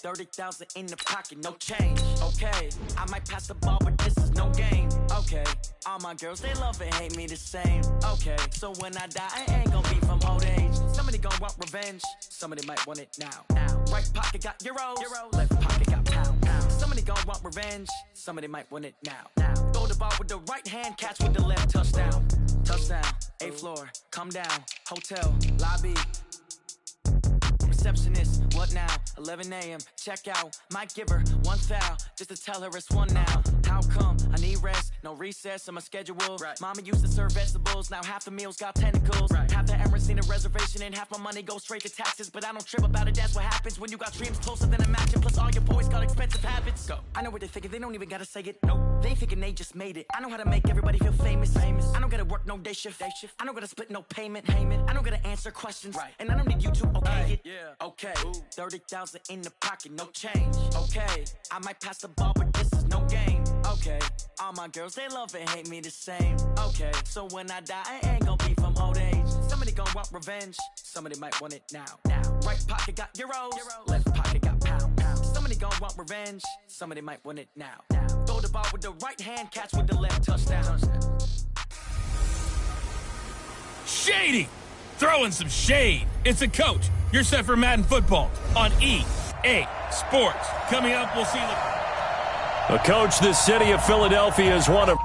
30,000 in the pocket, no change. Okay, I might pass the ball, but this is no game. Okay, all my girls, they love and hate me the same. Okay, so when I die, I ain't gonna be from old age. Somebody gonna want revenge, somebody might want it now. Right pocket got euros, left pocket got pounds. Somebody gonna want revenge, somebody might want it now. Throw the ball with the right hand, catch with the left, touchdown. Touchdown, 8th floor, come down, hotel, lobby. Receptionist, what now? 11 a.m. check out. Might give her one foul just to tell her it's one now. How come? I need rest, no recess in my schedule. Right. Mama used to serve vegetables, now half the meals got tentacles. Right. Half the Emirates seen a reservation and half my money goes straight to taxes. But I don't trip about it, that's what happens when you got dreams closer than a match. And plus all your boys got expensive habits. Go. I know what they're thinking, they don't even gotta say it. Nope. They ain't thinking they just made it. I know how to make everybody feel famous. I don't gotta work no day shift. I don't gotta split no payment. I don't gotta answer questions. Right. And I don't need you to okay it. Yeah. Okay, 30,000 in the pocket, no change. Okay, I might pass the ball, but this is no game. Okay, all my girls, they love and hate me the same. Okay, so when I die, I ain't gonna be from old age. Somebody gonna want revenge, somebody might want it now. Right pocket got euros, left pocket got pounds. Somebody gonna want revenge, somebody might want it now. Throw the ball with the right hand, catch with the left, touchdown. Shady! Throwing some shade. It's a coach. You're set for Madden Football on EA Sports. Coming up, we'll see A coach the city of Philadelphia is one of...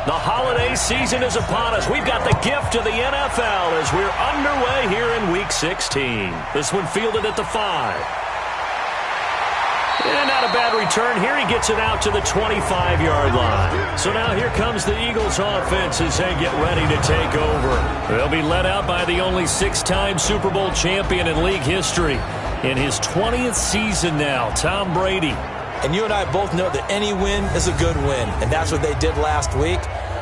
The holiday season is upon us. We've got the gift of the NFL as we're underway here in Week 16. This one fielded at the 5. And not a bad return here. He gets it out to the 25-yard line. So now here comes the Eagles offense as they get ready to take over. They'll be led out by the only 6-time Super Bowl champion in league history. In his 20th season now, Tom Brady. And you and I both know that any win is a good win. And that's what they did last week.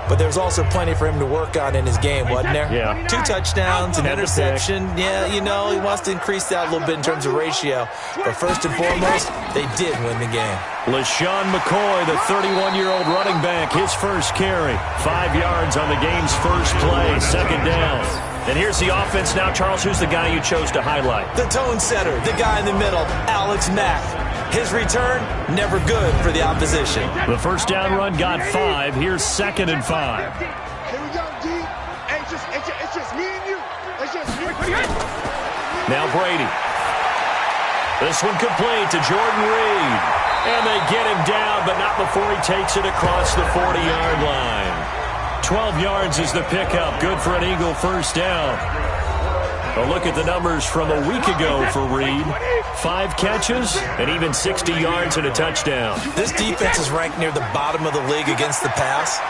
But there's also plenty for him to work on in his game, wasn't there? Yeah. 2 touchdowns, an interception. Yeah, you know, he wants to increase that a little bit in terms of ratio. But first and foremost, they did win the game. LaShawn McCoy, the 31-year-old running back, his first carry. 5 yards on the game's first play, second down. And here's the offense now. Charles, who's the guy you chose to highlight? The tone setter, the guy in the middle, Alex Mack. His return, never good for the opposition. The first down run got 5. Here's 2nd and 5. Here we go, D. It's just me and you. It's just me. Now Brady. This one complete to Jordan Reed. And they get him down, but not before he takes it across the 40-yard line. 12 yards is the pickup. Good for an Eagle first down. A look at the numbers from a week ago for Reed. 5 catches and even 60 yards and a touchdown. This defense is ranked near the bottom of the league against the pass.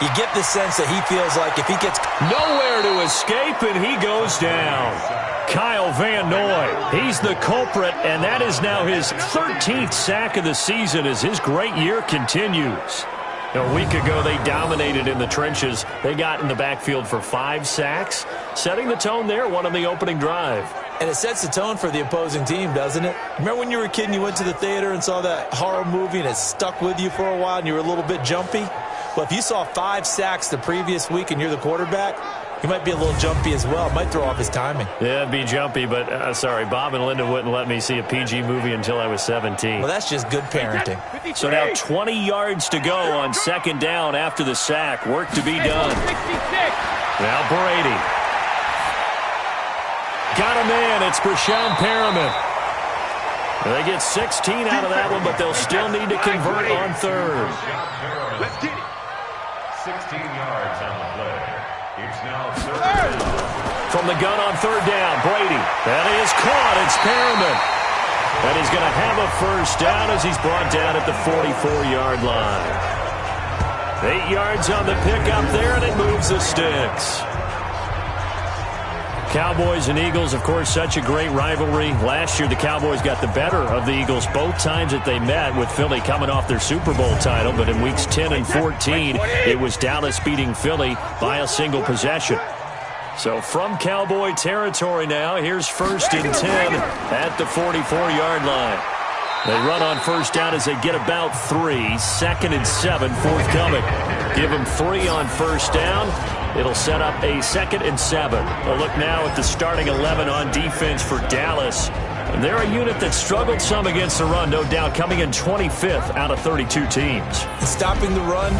You get the sense that he feels like if he gets nowhere to escape and he goes down. Kyle Van Noy, he's the culprit, and that is now his 13th sack of the season as his great year continues. A week ago, they dominated in the trenches. They got in the backfield for 5 sacks, setting the tone there, one on the opening drive. And it sets the tone for the opposing team, doesn't it? Remember when you were a kid and you went to the theater and saw that horror movie and it stuck with you for a while and you were a little bit jumpy? Well, if you saw 5 sacks the previous week and you're the quarterback, he might be a little jumpy as well. It might throw off his timing. Yeah, it'd be jumpy, but sorry, Bob and Linda wouldn't let me see a PG movie until I was 17. Well, that's just good parenting. So now 20 yards to go on 2nd down after the sack. Work to be done. Now Brady. Got a man. It's Brashon Perriman. They get 16 out of that one, but they'll still need to convert on 3rd. Let's get it. 16 yards on the play. It's now 3rd. From the gun on 3rd down, Brady. That is caught. It's Perriman. And he's going to have a first down as he's brought down at the 44-yard line. 8 yards on the pickup there, and it moves the sticks. Cowboys and Eagles, of course, such a great rivalry. Last year, the Cowboys got the better of the Eagles both times that they met, with Philly coming off their Super Bowl title. But in weeks 10 and 14, it was Dallas beating Philly by a single possession. So from Cowboy territory now, here's 1st and 10 at the 44-yard line. They run on first down as they get about 3. 2nd and 7 forthcoming. Give them 3 on first down. It'll set up a 2nd and 7. A look now at the starting 11 on defense for Dallas. And they're a unit that struggled some against the run, no doubt, coming in 25th out of 32 teams. And stopping the run,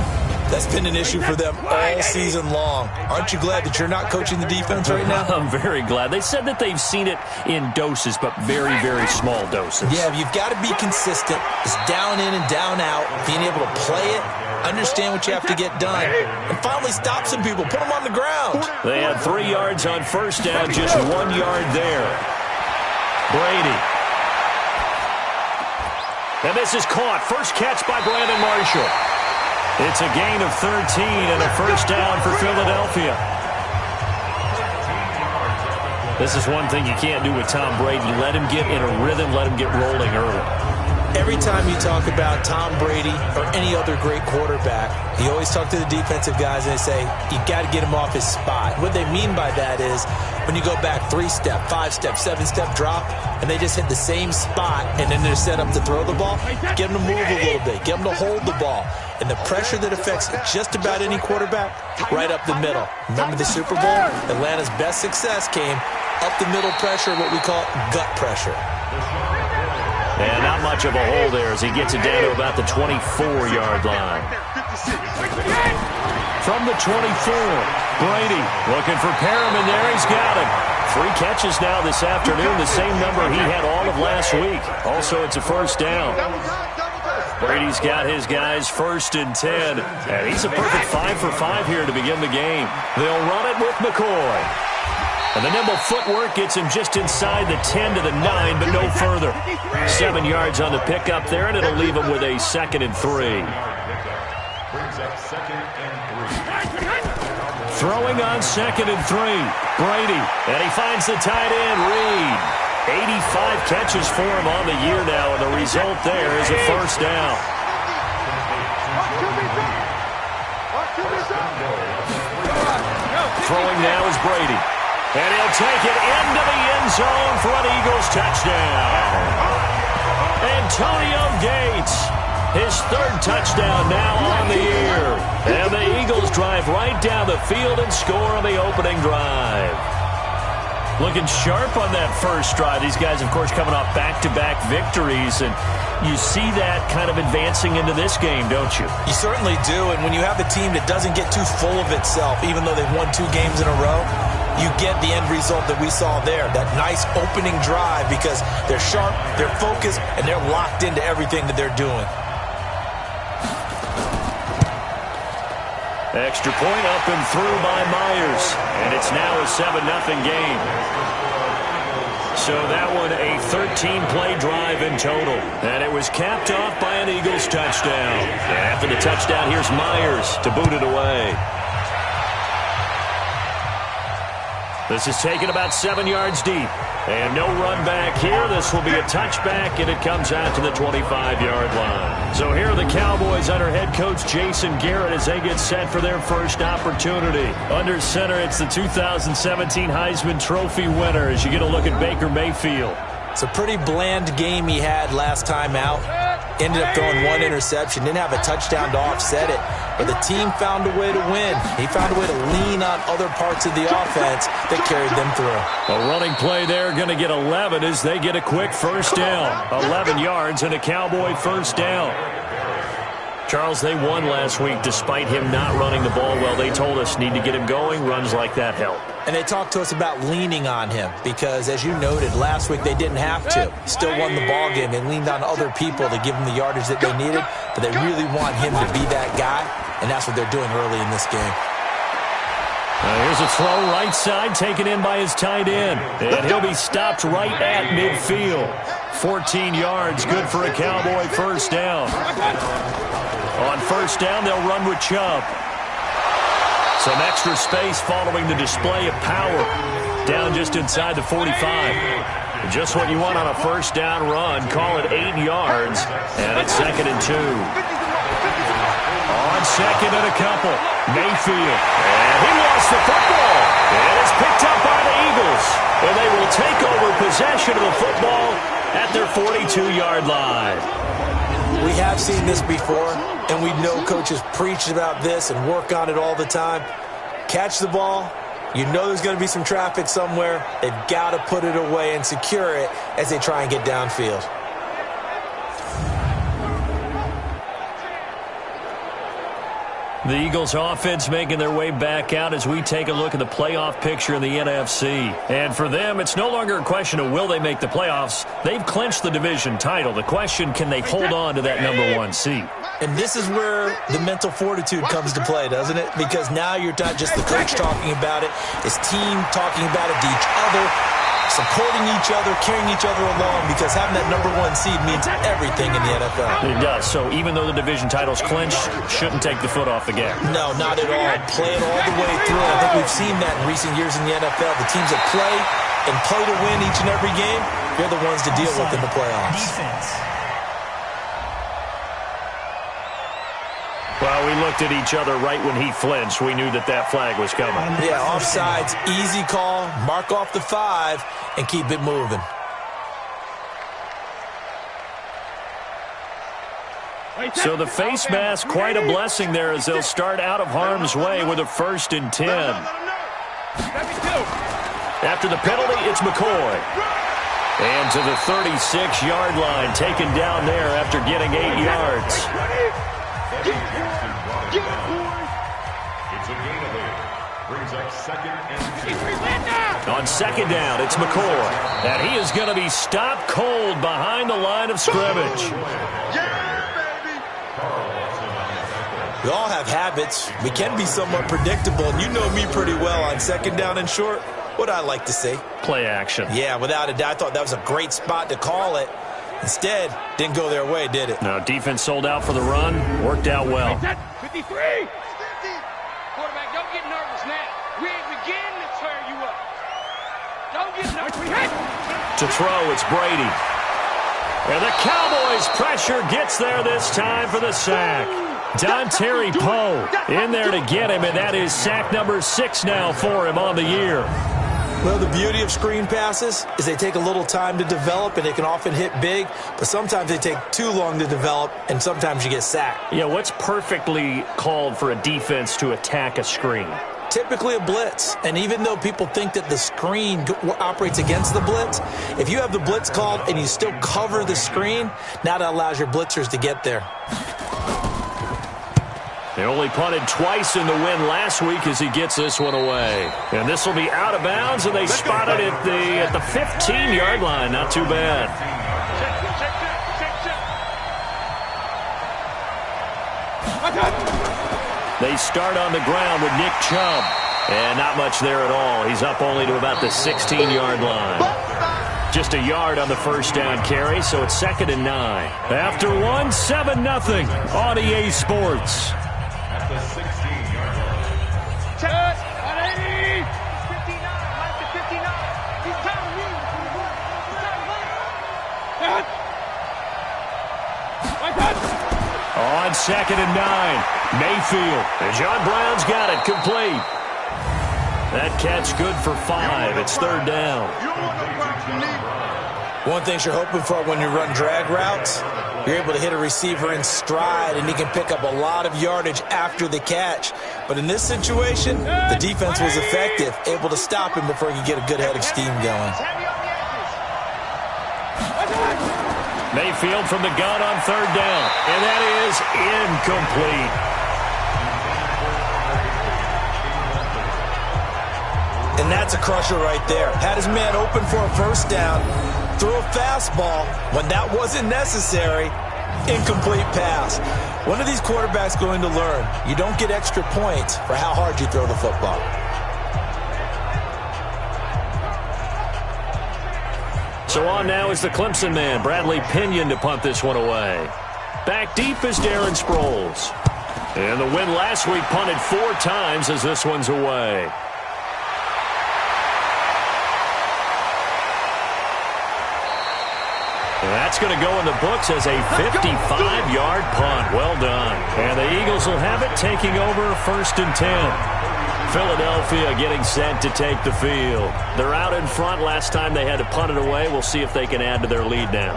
that's been an issue for them all season long. Aren't you glad that you're not coaching the defense right now? I'm very glad. They said that they've seen it in doses, but very, very small doses. Yeah, you've got to be consistent. It's down in and down out, being able to play it, understand what you have to get done, and finally stop some people, put them on the ground. They had 3 yards on first down, just 1 yard there. Brady. And this is caught. First catch by Brandon Marshall. It's a gain of 13 and a first down for Philadelphia. This is one thing you can't do with Tom Brady. Let him get in a rhythm, let him get rolling early. Every time you talk about Tom Brady or any other great quarterback, you always talk to the defensive guys and they say, you got to get him off his spot. What they mean by that is when you go back 3-step, 5-step, 7-step drop, and they just hit the same spot and then they're set up to throw the ball, get them to move a little bit, get them to hold the ball. And the pressure that affects just about any quarterback, right up the middle. Remember the Super Bowl? Atlanta's best success came up the middle pressure, what we call gut pressure. And not much of a hole there as he gets it down to about the 24-yard line. From the 24, Brady looking for Perriman there. He's got him. 3 catches now this afternoon, the same number he had all of last week. Also, it's a first down. Brady's got his guys 1st and 10, and he's a perfect 5 for 5 here to begin the game. They'll run it with McCoy. And the nimble footwork gets him just inside the 10 to the 9, but no further. 7 yards on the pickup there, and it'll leave him with a 2nd and 3. Throwing on 2nd and 3. Brady, and he finds the tight end, Reed. 85 catches for him on the year now, and the result there is a first down. Throwing now is Brady. And he'll take it into the end zone for an Eagles touchdown. Antonio Gates, his 3rd touchdown now on the year. And the Eagles drive right down the field and score on the opening drive. Looking sharp on that first drive. These guys, of course, coming off back-to-back victories. And you see that kind of advancing into this game, don't you? You certainly do. And when you have a team that doesn't get too full of itself, even though they've won 2 games in a row, you get the end result that we saw there, that nice opening drive, because they're sharp, they're focused, and they're locked into everything that they're doing. Extra point up and through by Myers, and it's now a 7-0 game. So that one a 13-play drive in total, and it was capped off by an Eagles touchdown. And after the touchdown, here's Myers to boot it away. This is taken about 7 yards deep. And no run back here. This will be a touchback, and it comes out to the 25-yard line. So here are the Cowboys under head coach Jason Garrett as they get set for their first opportunity. Under center, it's the 2017 Heisman Trophy winner as you get a look at Baker Mayfield. It's a pretty bland game he had last time out. Ended up throwing 1 interception. Didn't have a touchdown to offset it. But the team found a way to win. He found a way to lean on other parts of the offense that carried them through. A running play there, going to get 11 as they get a quick first down. 11 yards and a Cowboy first down. Charles, they won last week despite him not running the ball well. They told us need to get him going. Runs like that help. And they talked to us about leaning on him because, as you noted, last week they didn't have to. Still won the ball game. They leaned on other people to give them the yardage that they needed, but they really want him to be that guy, and that's what they're doing early in this game. Here's a throw right side taken in by his tight end, and he'll be stopped right at midfield. 14 yards, good for a Cowboy first down. On first down, they'll run with Chubb. Some extra space following the display of power. Down just inside the 45. Just what you want on a first down run. Call it 8 yards. And it's 2nd and 2. On 2nd and a couple. Mayfield. And he lost the football. And it's picked up by the Eagles. And they will take over possession of the football at their 42-yard line. We have seen this before, and we know coaches preach about this and work on it all the time. Catch the ball. You know there's going to be some traffic somewhere. They've got to put it away and secure it as they try and get downfield. The Eagles offense making their way back out as we take a look at the playoff picture in the NFC. And for them, it's no longer a question of will they make the playoffs. They've clinched the division title. The question, can they hold on to that #1 seed? And this is where the mental fortitude comes to play, doesn't it? Because now you're not just the coach talking about it, his team talking about it to each other, supporting each other, carrying each other along, because having that #1 seed means everything in the NFL. It does. So even though the division title's clinched, shouldn't take the foot off the gas. No, not at all. Play it all the way through. I think we've seen that in recent years in the NFL. The teams that play and play to win each and every game, they're the ones to deal with in the playoffs. Defense. Well, we looked at each other right when he flinched. We knew that that flag was coming. Yeah, offsides, easy call, mark off the 5, and keep it moving. So the face mask, quite a blessing there as they'll start out of harm's way with a 1st and 10. After the penalty, it's McCoy. And to the 36-yard line, taken down there after getting 8 yards. It's a gain of 8. Brings up 2nd and 2. On 2nd down, it's McCoy. And he is going to be stopped cold behind the line of scrimmage. We all have habits. We can be somewhat predictable, and you know me pretty well on 2nd down and short. What I like to say? Play action. Yeah, without a doubt. I thought that was a great spot to call it. Instead, didn't go their way, did it? No, defense sold out for the run. Worked out well. 53! Quarterback, don't get nervous now. We ain't beginning to tear you up. Don't get nervous. To throw, it's Brady. And the Cowboys' pressure gets there this time for the sack. Dontari Poe in there to get him, and that is sack number 6 now for him on the year. Well, the beauty of screen passes is they take a little time to develop, and they can often hit big, but sometimes they take too long to develop, and sometimes you get sacked. Yeah, what's perfectly called for a defense to attack a screen? Typically a blitz, and even though people think that the screen operates against the blitz, if you have the blitz called and you still cover the screen, now that allows your blitzers to get there. They only punted twice in the win last week as he gets this one away. And this will be out of bounds, and they spotted it at the 15-yard line. Not too bad. They start on the ground with Nick Chubb. And not much there at all. He's up only to about the 16-yard line. Just a yard on the 1st down carry, so it's 2nd and 9. After 1, 7-0 on EA Sports. At the 16-yard line. Touch! 180! 59! Mike to 59! He's time to move! On 2nd and 9, Mayfield. And John Brown's got it complete. That catch good for 5. It's 3rd down. One thing you're hoping for when you run drag routes, you're able to hit a receiver in stride, and he can pick up a lot of yardage after the catch. But in this situation, the defense was effective, able to stop him before he could get a good head of steam going. Mayfield from the gun on 3rd down. And that is incomplete. And that's a crusher right there. Had his man open for a 1st down, threw a fastball when that wasn't necessary, incomplete pass. When are these quarterbacks going to learn? You don't get extra points for how hard you throw the football. So on now is the Clemson man, Bradley Pinion, to punt this one away. Back deep is Darren Sproles. And the win last week punted 4 times as this one's away. And that's going to go in the books as a 55-yard punt. Well done. And the Eagles will have it, taking over 1st and 10. Philadelphia getting set to take the field. They're out in front. Last time they had to punt it away. We'll see if they can add to their lead now.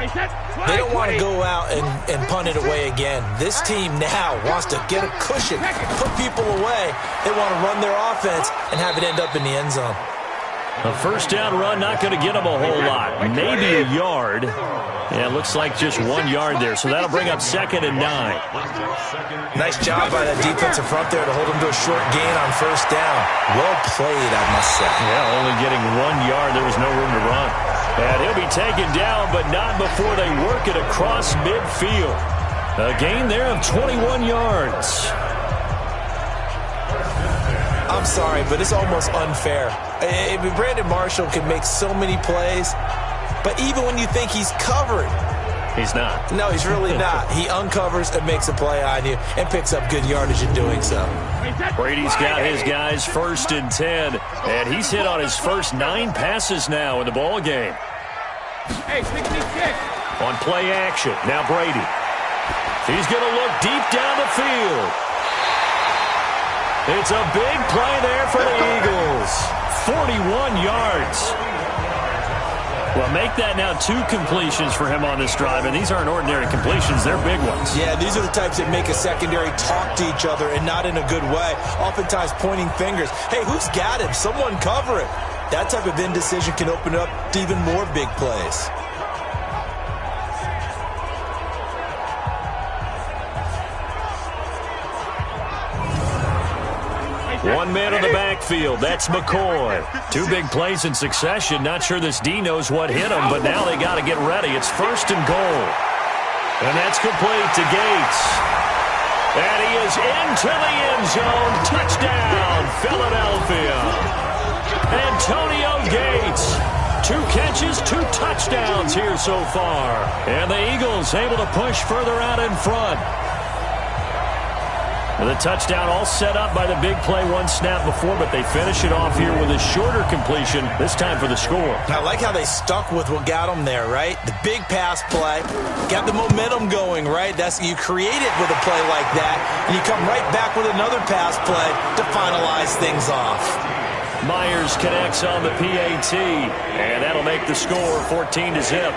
They don't want to go out and punt it away again. This team now wants to get a cushion, put people away. They want to run their offense and have it end up in the end zone. A first down run, not going to get them a whole lot. Maybe a yard. Yeah, it looks like just 1 yard there. So that'll bring up 2nd and 9. Nice job by that defensive front there to hold them to a short gain on first down. Well played, I must say. Yeah, only getting 1 yard. There was no room to run. And he'll be taken down, but not before they work it across midfield. A gain there of 21 yards. I'm sorry, but it's almost unfair. Brandon Marshall can make so many plays, but even when you think he's covered, he's not. No, he's really not. He uncovers and makes a play on you and picks up good yardage in doing so. Brady's got his guys 1st and 10, and he's hit on his first 9 passes now in the ball game. On play action, now Brady. He's going to look deep down the field. It's a big play there for the Eagles. 41 yards. Well, make that now 2 completions for him on this drive, and these aren't ordinary completions. They're big ones. Yeah, these are the types that make a secondary talk to each other and not in a good way, oftentimes pointing fingers. Hey, who's got him? Someone cover it. That type of indecision can open up to even more big plays. One man in the backfield. That's McCoy. 2 big plays in succession. Not sure this D knows what hit him, but now they got to get ready. It's 1st and goal. And that's complete to Gates. And he is into the end zone. Touchdown, Philadelphia. Antonio Gates. 2 catches, 2 touchdowns here so far. And the Eagles able to push further out in front. The touchdown all set up by the big play 1 snap before, but they finish it off here with a shorter completion, this time for the score. I like how they stuck with what got them there, right? The big pass play, got the momentum going, right? You create it with a play like that, and you come right back with another pass play to finalize things off. Myers connects on the PAT, and that'll make the score 14-0.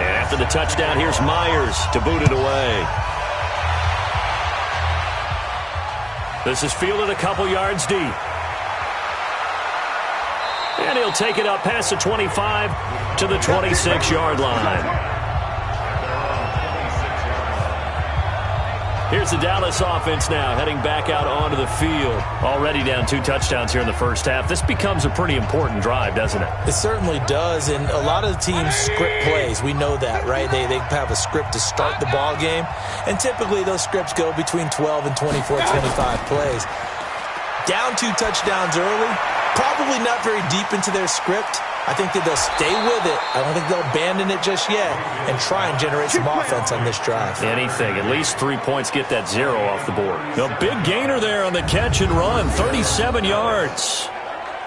After the touchdown, here's Myers to boot it away. This is fielded a couple yards deep. And he'll take it up past the 25 to the 26-yard line. Here's the Dallas offense now, heading back out onto the field. Already down 2 touchdowns here in the first half. This becomes a pretty important drive, doesn't it? It certainly does, and a lot of the teams script plays. We know that, right? They have a script to start the ball game, and typically those scripts go between 12 and 24, 25 plays. Down 2 touchdowns early, probably not very deep into their script. I think that they'll stay with it. I don't think they'll abandon it just yet and try and generate some offense on this drive. Anything. At least 3 points, get that 0 off the board. A big gainer there on the catch and run. 37 yards.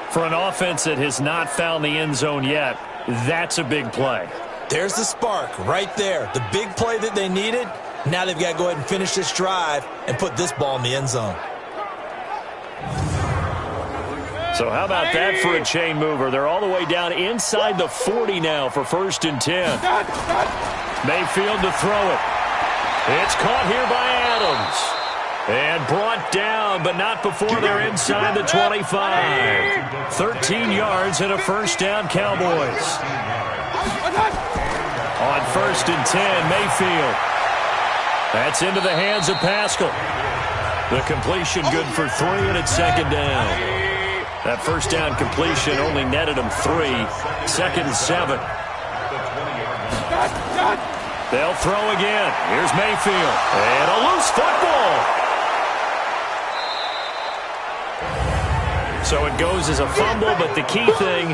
For an offense that has not found the end zone yet, that's a big play. There's the spark right there. The big play that they needed. Now they've got to go ahead and finish this drive and put this ball in the end zone. So how about that for a chain mover? They're all the way down inside the 40 now for 1st and 10. Mayfield to throw it. It's caught here by Adams. And brought down, but not before they're inside the 25. 13 yards and a first down, Cowboys. On 1st and 10, Mayfield. That's into the hands of Pascal. The completion good for 3, and it's 2nd down. That first down completion only netted him 3. 2nd and 7. They'll throw again. Here's Mayfield. And a loose football. So it goes as a fumble, but the key thing,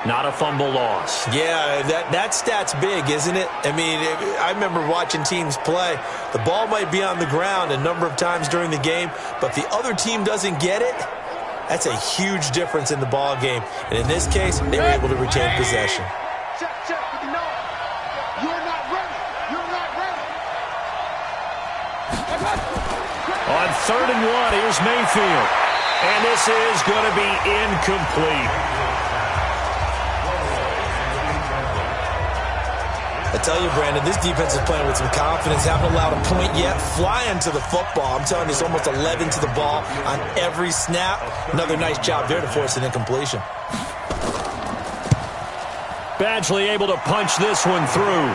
not a fumble loss. Yeah, that stat's big, isn't it? I mean, I remember watching teams play. The ball might be on the ground a number of times during the game, but if the other team doesn't get it, that's a huge difference in the ball game. And in this case, they were able to retain possession. Check, you're not ready. You're not ready. On 3rd and 1, here's Mayfield. And this is going to be incomplete. I tell you, Brandon, this defense is playing with some confidence. Haven't allowed a point yet. Flying to the football. I'm telling you, it's almost 11 to the ball on every snap. Another nice job there to force an incompletion. Badgley able to punch this one through.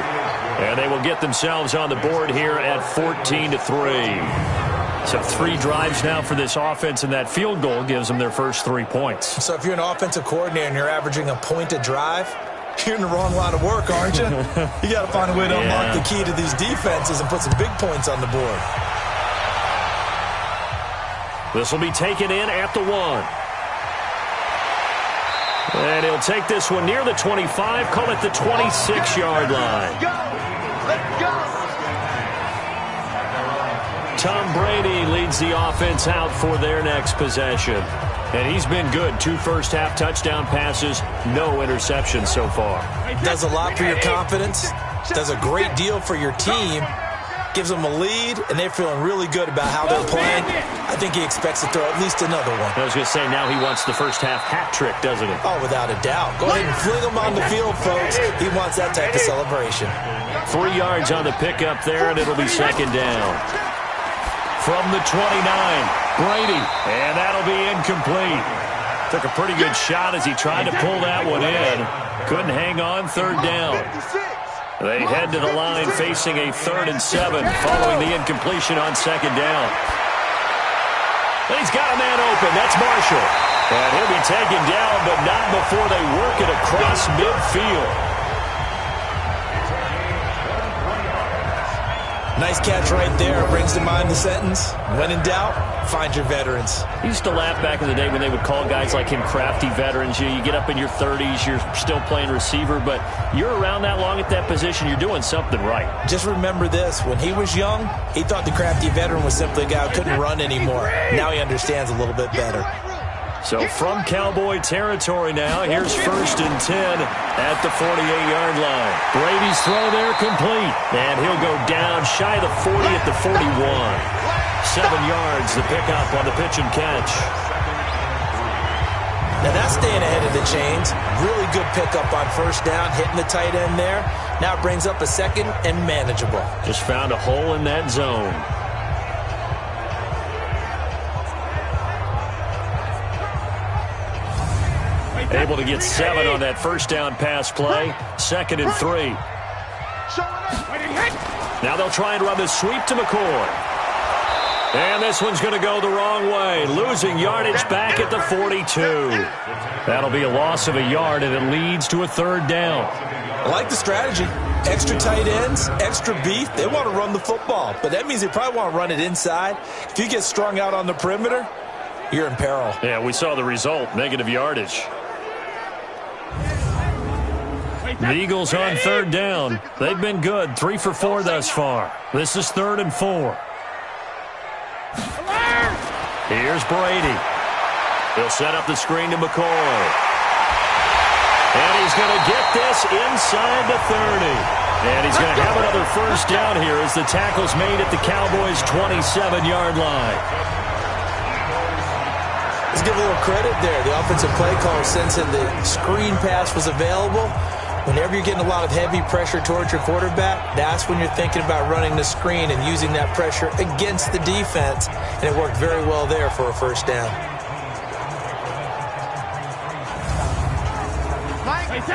And they will get themselves on the board here at 14-3. So 3 drives now for this offense, and that field goal gives them their first 3 points. So if you're an offensive coordinator and you're averaging a point a drive, you're in the wrong line of work, aren't you? You got to find a way to unlock the key to these defenses and put some big points on the board. This will be taken in at the 1. And he'll take this one near the 25, call it the 26-yard line. Let's go. Tom Brady leads the offense out for their next possession. And he's been good. 2 first-half touchdown passes, no interceptions so far. Does a lot for your confidence. Does a great deal for your team. Gives them a lead, and they're feeling really good about how they're playing. I think he expects to throw at least another one. I was going to say, now he wants the first-half hat trick, doesn't he? Oh, without a doubt. Go ahead and fling him on the field, folks. He wants that type of celebration. 3 yards on the pickup there, and it'll be 2nd down. From the 29, Brady, and that'll be incomplete. Took a pretty good shot as he tried to pull that one in. Couldn't hang on, 3rd down. They head to the line facing a 3rd and 7 following the incompletion on 2nd down. And he's got a man open. That's Marshall. And he'll be taken down, but not before they work it across midfield. Nice catch right there. Brings to mind the sentence, when in doubt, find your veterans. I used to laugh back in the day when they would call guys like him crafty veterans. You get up in your 30s, you're still playing receiver, but you're around that long at that position, you're doing something right. Just remember this. When he was young, he thought the crafty veteran was simply a guy who couldn't run anymore. Now he understands a little bit better. So from Cowboy territory now, here's 1st and 10 at the 48-yard line. Brady's throw there complete, and he'll go down shy of the 40 at the 41. 7 yards, the pickup on the pitch and catch. Now that's staying ahead of the chains. Really good pickup on 1st down, hitting the tight end there. Now it brings up a 2nd and manageable. Just found a hole in that zone. Able to get 7 on that 1st down pass play. 2nd and 3. Now they'll try and run the sweep to McCoy. And this one's going to go the wrong way. Losing yardage back at the 42. That'll be a loss of a yard, and it leads to a 3rd down. I like the strategy. Extra tight ends, extra beef. They want to run the football, but that means they probably want to run it inside. If you get strung out on the perimeter, you're in peril. Yeah, we saw the result, negative yardage. The Eagles on 3rd down. They've been good, 3 for 4 thus far. This is 3rd and 4. Here's Brady. He'll set up the screen to McCoy. And he's going to get this inside the 30. And he's going to have another 1st down here as the tackle's made at the Cowboys' 27-yard line. Let's give a little credit there. The offensive play caller, sensing the screen pass was available. Whenever you're getting a lot of heavy pressure towards your quarterback, that's when you're thinking about running the screen and using that pressure against the defense. And it worked very well there for a 1st down.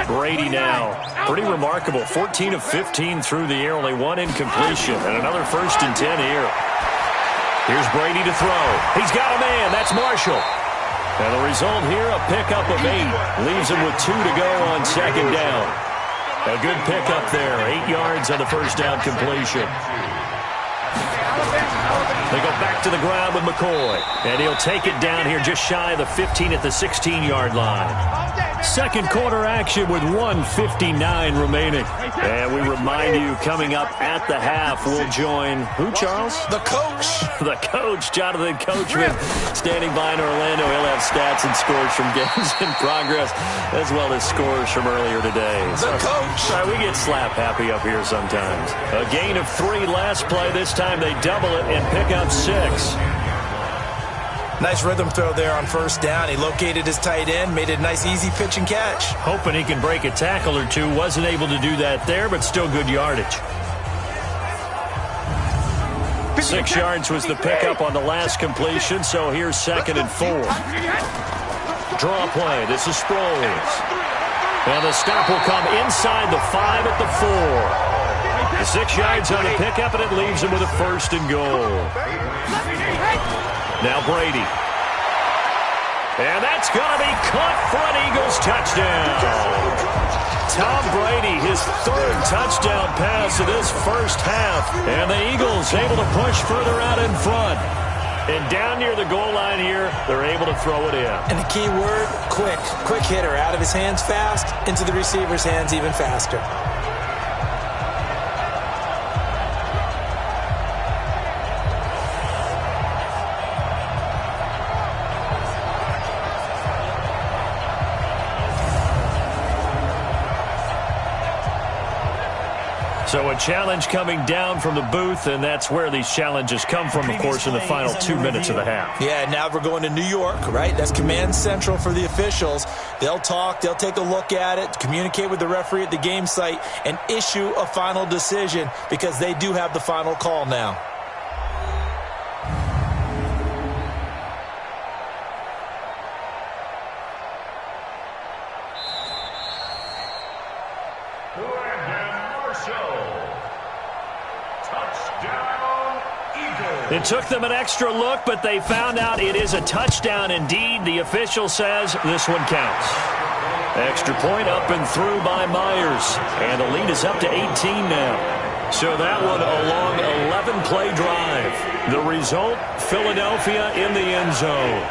Brady now. Pretty remarkable. 14 of 15 through the air. Only 1 incompletion. And another 1st and 10 here. Here's Brady to throw. He's got a man. That's Marshall. And the result here, a pickup of 8. Leaves him with 2 to go on 2nd down. A good pickup there. 8 yards on the 1st down completion. They go back to the ground with McCoy. And he'll take it down here just shy of the 15 at the 16-yard line. Second quarter action with 1:59 remaining. And we remind you, coming up at the half, we'll join who, Charles? The coach. The coach, Jonathan Coachman, standing by in Orlando. He'll have stats and scores from games in progress, as well as scores from earlier today. The coach. Sorry, we get slap happy up here sometimes. A gain of 3 last play. This time they double it and pick up 6. Nice rhythm throw there on first down. He located his tight end, made it a nice easy pitch and catch. Hoping he can break a tackle or two. Wasn't able to do that there, but still good yardage. 6 yards was the pickup on the last completion, so here's 2nd and 4. Draw play. This is Sproles. And the stop will come inside the 5 at the 4. The 6 yards on the pickup, and it leaves him with a 1st and goal. Now Brady. And that's going to be caught for an Eagles touchdown. Tom Brady, his 3rd touchdown pass of this first half. And the Eagles able to push further out in front. And down near the goal line here, they're able to throw it in. And the key word, quick. Quick hitter. Out of his hands fast, into the receiver's hands even faster. So a challenge coming down from the booth, and that's where these challenges come from, of course, in the final 2 minutes of the half. Yeah, now we're going to New York, right? That's command central for the officials. They'll talk, they'll take a look at it, communicate with the referee at the game site, and issue a final decision because they do have the final call now. It took them an extra look, but they found out it is a touchdown indeed. The official says this one counts. Extra point up and through by Myers. And the lead is up to 18 now. So that one a long 11-play drive. The result, Philadelphia in the end zone.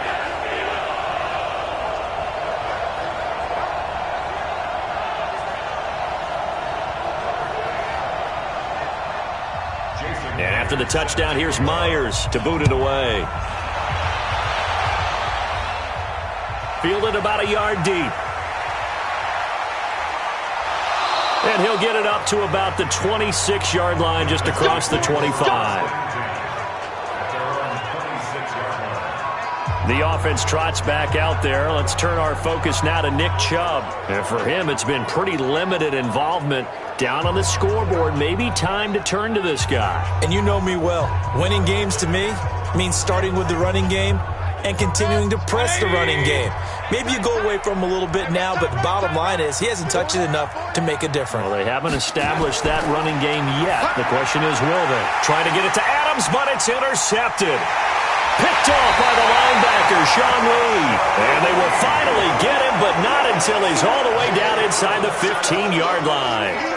And after the touchdown, here's Myers to boot it away. Fielded about a yard deep. And he'll get it up to about the 26-yard line, just across the 25. The offense trots back out there. Let's turn our focus now to Nick Chubb. And for him, it's been pretty limited involvement. Down on the scoreboard, maybe time to turn to this guy. And you know me well. Winning games to me means starting with the running game and continuing to press the running game. Maybe you go away from him a little bit now, but the bottom line is he hasn't touched it enough to make a difference. Well, they haven't established that running game yet. The question is, will they? Trying to get it to Adams, but it's intercepted. Picked off by the linebacker, Sean Lee. And they will finally get him, but not until he's all the way down inside the 15-yard line.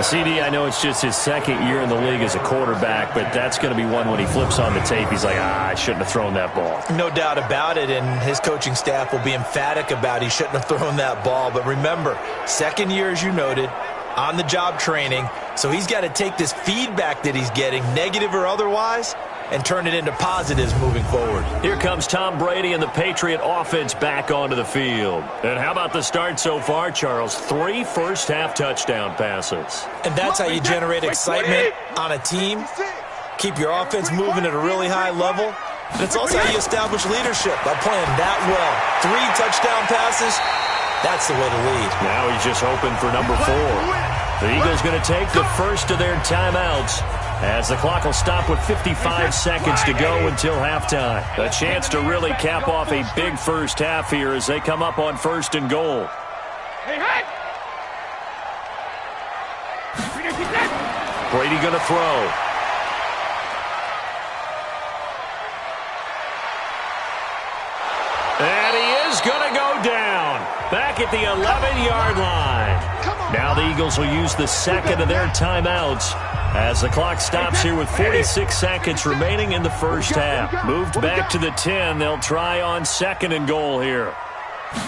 CD, I know it's just his 2nd year in the league as a quarterback, but that's going to be one when he flips on the tape. He's like, I shouldn't have thrown that ball. No doubt about it, and his coaching staff will be emphatic about he shouldn't have thrown that ball. But remember, 2nd year, as you noted, on-the-job training, so he's got to take this feedback that he's getting, negative or otherwise, and turn it into positives moving forward. Here comes Tom Brady and the Patriot offense back onto the field. And how about the start so far, Charles? 3 first-half touchdown passes. And that's how you generate excitement on a team, keep your offense moving at a really high level, and it's also how you establish leadership by playing that well. 3 touchdown passes, that's the way to lead. Now he's just hoping for number 4. The Eagles going to take the first of their timeouts, as the clock will stop with 55 seconds to go until halftime. A chance to really cap off a big first half here as they come up on 1st and goal. Brady going to throw. And he is going to go down back at the 11-yard line. Now the Eagles will use the 2nd of their timeouts as the clock stops here with 46 seconds remaining in the first half. Moved back to the 10. They'll try on 2nd and goal here.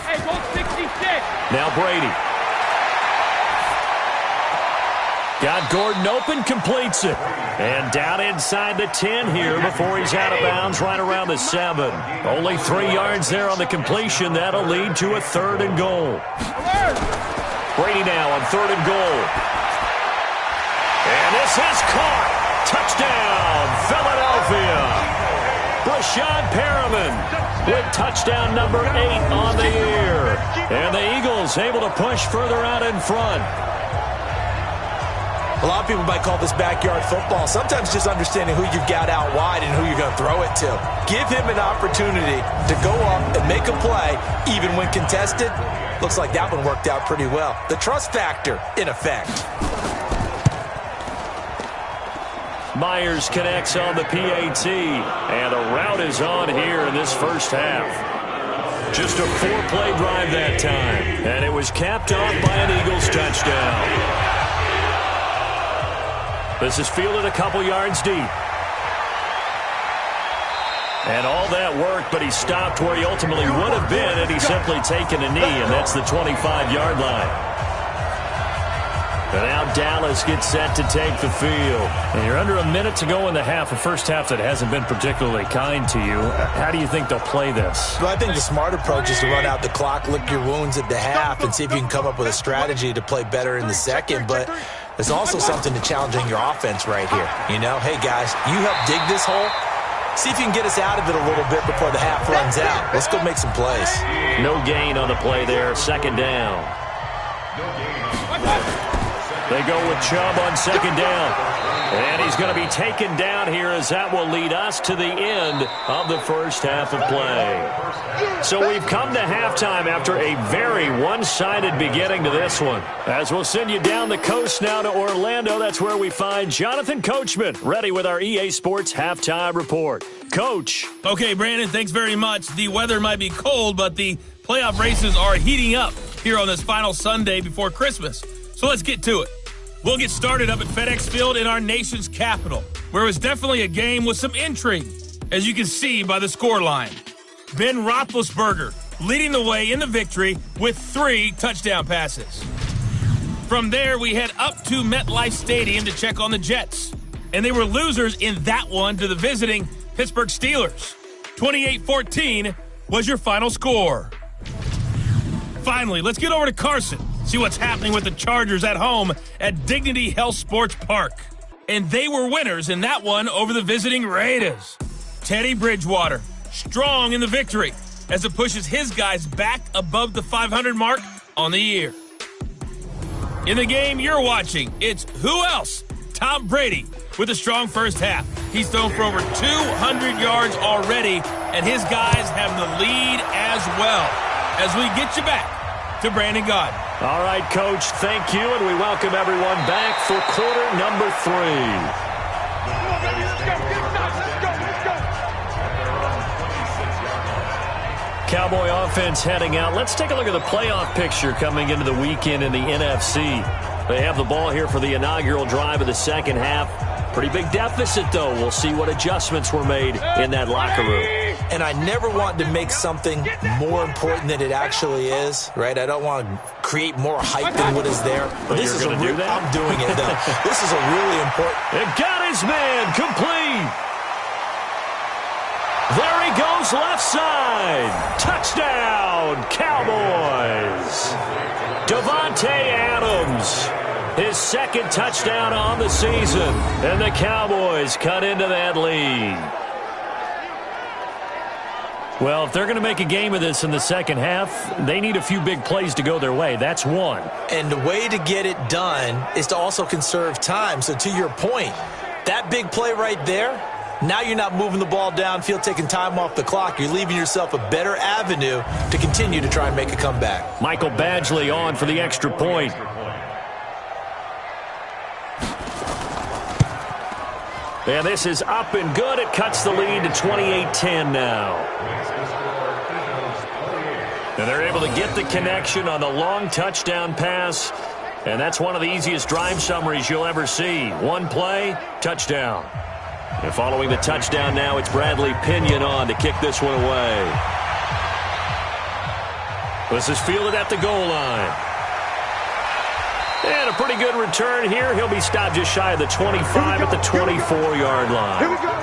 Hey, go 66. Now Brady. Got Gordon open, completes it. And down inside the 10 here before he's out of bounds right around the 7. Only 3 yards there on the completion. That'll lead to a 3rd and goal. Brady now on 3rd and goal. And this is caught. Touchdown, Philadelphia. Brashad Perriman with touchdown number 8 on the year. And the Eagles able to push further out in front. A lot of people might call this backyard football. Sometimes just understanding who you've got out wide and who you're going to throw it to. Give him an opportunity to go up and make a play, even when contested. Looks like that one worked out pretty well. The trust factor, in effect. Myers connects on the PAT, and a route is on here in this first half. Just a 4-play drive that time, and it was capped off by an Eagles touchdown. This is fielded a couple yards deep. And all that worked, but he stopped where he ultimately would have been had he simply taken a knee, and that's the 25-yard line. And now Dallas gets set to take the field. And you're under a minute to go in the half, a first half that hasn't been particularly kind to you. How do you think they'll play this? Well, I think the smart approach is to run out the clock, lick your wounds at the half, and see if you can come up with a strategy to play better in the second. But there's also something to challenging your offense right here. You know, hey, guys, you help dig this hole. See if you can get us out of it a little bit before the half runs out. Let's go make some plays. No gain on the play there. 2nd down. They go with Chubb on 2nd down. And he's going to be taken down here as that will lead us to the end of the first half of play. So we've come to halftime after a very one-sided beginning to this one. As we'll send you down the coast now to Orlando, that's where we find Jonathan Coachman ready with our EA Sports Halftime Report. Coach. Okay, Brandon, thanks very much. The weather might be cold, but the playoff races are heating up here on this final Sunday before Christmas. So let's get to it. We'll get started up at FedEx Field in our nation's capital, where it was definitely a game with some intrigue, as you can see by the scoreline. Ben Roethlisberger leading the way in the victory with 3 touchdown passes. From there, we head up to MetLife Stadium to check on the Jets. And they were losers in that one to the visiting Pittsburgh Steelers. 28-14 was your final score. Finally, let's get over to Carson. See what's happening with the Chargers at home at Dignity Health Sports Park. And they were winners in that one over the visiting Raiders. Teddy Bridgewater, strong in the victory as it pushes his guys back above the 500 mark on the year. In the game you're watching, it's who else? Tom Brady with a strong first half. He's thrown for over 200 yards already, and his guys have the lead as well. As we get you back to Brandon Gaudin. All right, Coach, thank you, and we welcome everyone back for quarter number 3. Cowboy offense heading out. Let's take a look at the playoff picture coming into the weekend in the NFC. They have the ball here for the inaugural drive of the second half. Pretty big deficit, though. We'll see what adjustments were made in that locker room. And I never want to make something more important than it actually is, right? I don't want to create more hype than what is there. But this is going to do that? I'm doing it, though. This is a really important. It got his man complete. There he goes, left side. Touchdown, Cowboys. Davante Adams, his 2nd touchdown on the season. And the Cowboys cut into that lead. Well, if they're going to make a game of this in the second half, they need a few big plays to go their way. That's one. And the way to get it done is to also conserve time. So to your point, that big play right there, now you're not moving the ball downfield, taking time off the clock. You're leaving yourself a better avenue to continue to try and make a comeback. Michael Badgley on for the extra point. And this is up and good. It cuts the lead to 28-10 now. And they're able to get the connection on the long touchdown pass. And that's one of the easiest drive summaries you'll ever see. One play, touchdown. And following the touchdown now, it's Bradley Pinion on to kick this one away. This is fielded at the goal line. And a pretty good return here. He'll be stopped just shy of the 25 at the 24-yard line. Here we go.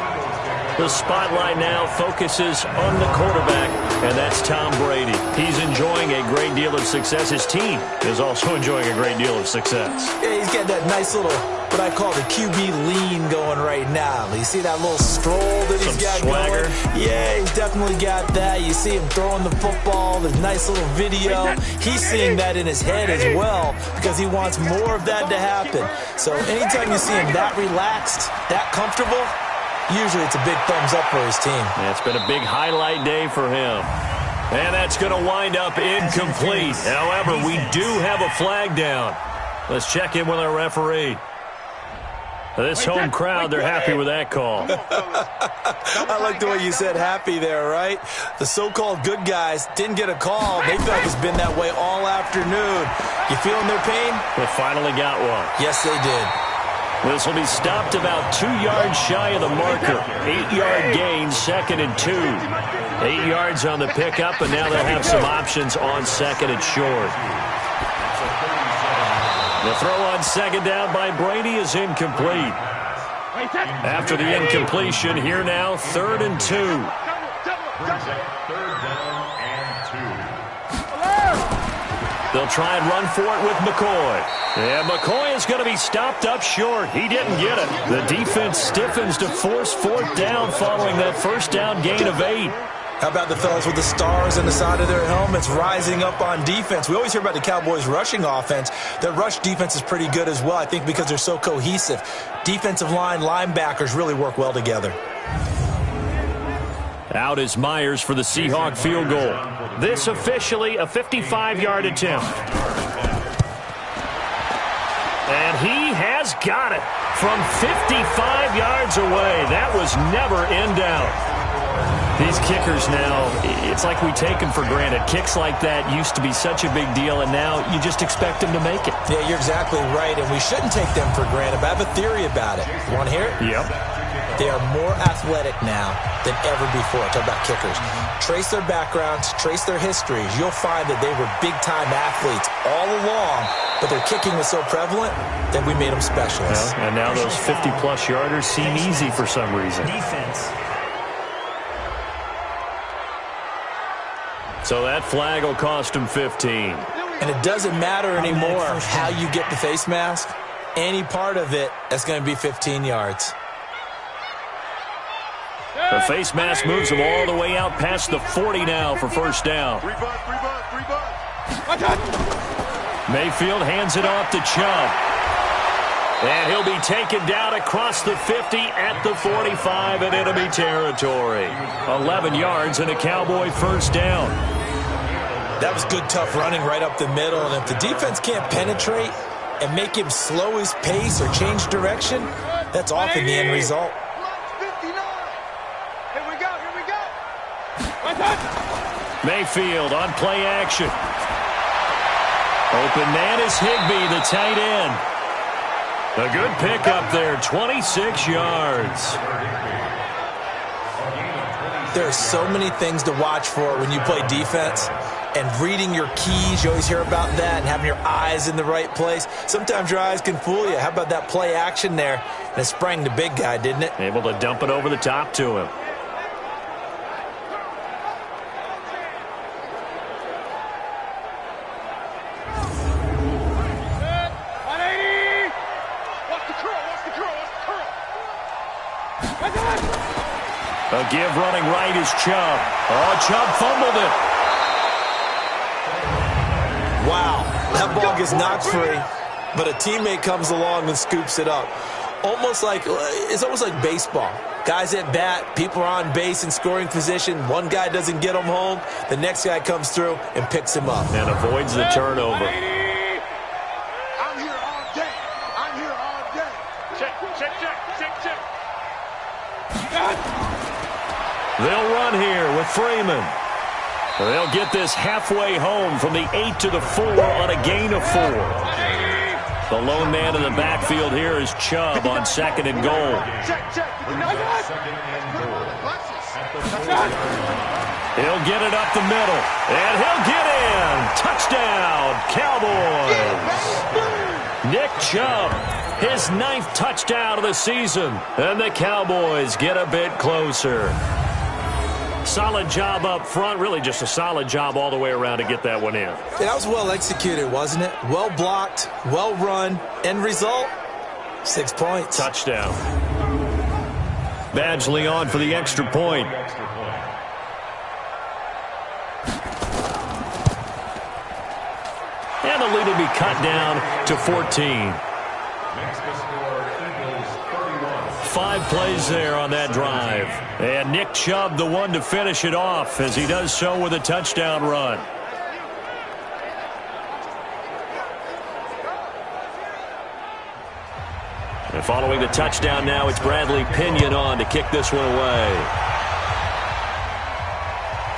The spotlight now focuses on the quarterback, and that's Tom Brady. He's enjoying a great deal of success. His team is also enjoying a great deal of success. Yeah, he's got that nice little, what I call the QB lean going right now. You see that little stroll that he's got swagger going? Yeah, he's definitely got that. You see him throwing the football, the nice little video. He's seeing that in his head as well because he wants more of that to happen. So anytime you see him that relaxed, that comfortable, usually it's a big thumbs up for his team. Yeah, it's been a big highlight day for him. And that's going to wind up incomplete. However, we do have a flag down. Let's check in with our referee. This home crowd, they're happy with that call. I like the way you said happy there, right? The so-called good guys didn't get a call. They feel like it's been that way all afternoon. You feeling their pain? They finally got one. Yes, they did. This will be stopped about 2 yards shy of the marker. 8-yard gain, 2nd and 2. 8 yards on the pickup, and now they'll have some options on 2nd and short. The throw on 2nd down by Brady is incomplete. After the incompletion, here now, 3rd and 2. Brings up 3rd down and 2. They'll try and run for it with McCoy. And McCoy is going to be stopped up short. He didn't get it. The defense stiffens to force 4th down following that 1st down gain of 8. How about the fellas with the stars on the side of their helmets rising up on defense? We always hear about the Cowboys' rushing offense. Their rush defense is pretty good as well, I think, because they're so cohesive. Defensive line, linebackers really work well together. Out is Myers for the Seahawk field goal. This officially a 55-yard attempt. And he has got it from 55 yards away. That was never in doubt. These kickers now, it's like we take them for granted. Kicks like that used to be such a big deal, and now you just expect them to make it. Yeah, you're exactly right, and we shouldn't take them for granted, but I have a theory about it. You want to hear it? Yep. They are more athletic now than ever before. Talk about kickers. Trace their backgrounds, trace their histories. You'll find that they were big-time athletes all along, but their kicking was so prevalent that we made them specialists. Well, and now those 50-plus yarders seem easy for some reason. Defense. So that flag will cost him 15. And it doesn't matter anymore how you get the face mask. Any part of it, that's going to be 15 yards. The face mask moves him all the way out past the 40 now for 1st down. Mayfield hands it off to Chubb. And he'll be taken down across the 50 at the 45 in enemy territory. 11 yards and a Cowboy 1st down. That was good, tough running right up the middle. And if the defense can't penetrate and make him slow his pace or change direction, that's often the end result. Here we go. Mayfield on play action. Open man is Higbee, the tight end. A good pickup there, 26 yards. There are so many things to watch for when you play defense. And reading your keys, you always hear about that, and having your eyes in the right place. Sometimes your eyes can fool you. How about that play action there? And it sprang the big guy, didn't it? Able to dump it over the top to him. A give running right is Chubb. Oh, Chubb fumbled it. Wow, that ball gets knocked free, but a teammate comes along and scoops it up. It's almost like baseball. Guys at bat, people are on base in scoring position. One guy doesn't get him home. The next guy comes through and picks him up. And avoids the turnover. I'm here all day. Check. They'll run here with Freeman. They'll get this halfway home from the 8 to the 4 on a gain of 4. The lone man in the backfield here is Chubb on 2nd and goal. Check. He'll get it up the middle, and he'll get in. Touchdown, Cowboys. Nick Chubb, his 9th touchdown of the season, and the Cowboys get a bit closer. Solid job up front, really just a solid job all the way around to get that one in. Yeah, that was well executed, wasn't it? Well blocked, well run. End result, 6 points. Touchdown. Badgley on for the extra point. And the lead will be cut down to 14. 5 plays there on that drive. And Nick Chubb, the one to finish it off, as he does so with a touchdown run. And following the touchdown now, it's Bradley Pinion on to kick this one away.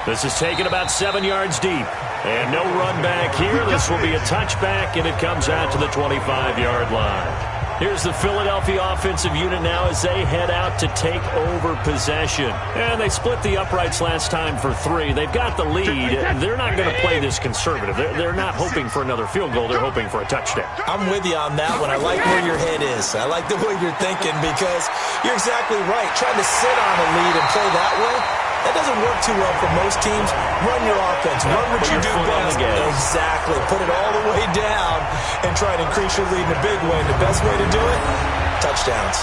This is taken about 7 yards deep. And no run back here. This will be a touchback, and it comes out to the 25-yard line. Here's the Philadelphia offensive unit now as they head out to take over possession. And they split the uprights last time for 3. They've got the lead. They're not going to play this conservative. They're not hoping for another field goal. They're hoping for a touchdown. I'm with you on that one. I like where your head is. I like the way you're thinking because you're exactly right. Trying to sit on a lead and play that way, that doesn't work too well for most teams. Run your offense. Run what you do best. Exactly. Put it all the way down and try to increase your lead in a big way. And the best way to do it, touchdowns.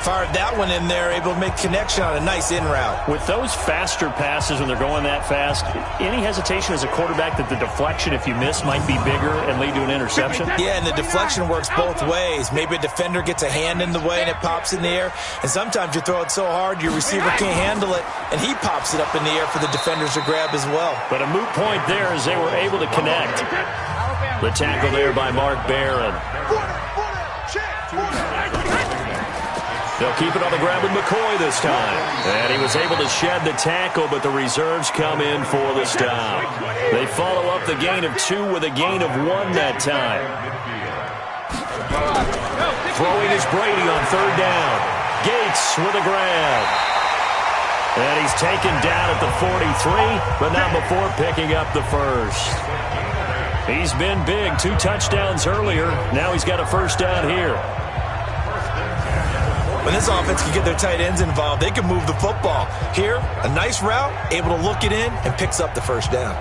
Fired that one in there, able to make connection on a nice in route. With those faster passes when they're going that fast, any hesitation as a quarterback that the deflection, if you miss, might be bigger and lead to an interception? Yeah, and the deflection works both ways. Maybe a defender gets a hand in the way and it pops in the air. And sometimes you throw it so hard your receiver can't handle it, and he pops it up in the air for the defenders to grab as well. But a moot point there as they were able to connect. The tackle there by Mark Barron. They'll keep it on the ground with McCoy this time. And he was able to shed the tackle, but the reserves come in for the stop. They follow up the gain of 2 with a gain of 1 that time. Throwing is Brady on 3rd down. Gates with a grab. And he's taken down at the 43, but not before picking up the first. He's been big. 2 touchdowns earlier. Now he's got a first down here. When this offense can get their tight ends involved, they can move the football. Here, a nice route, able to look it in, and picks up the first down.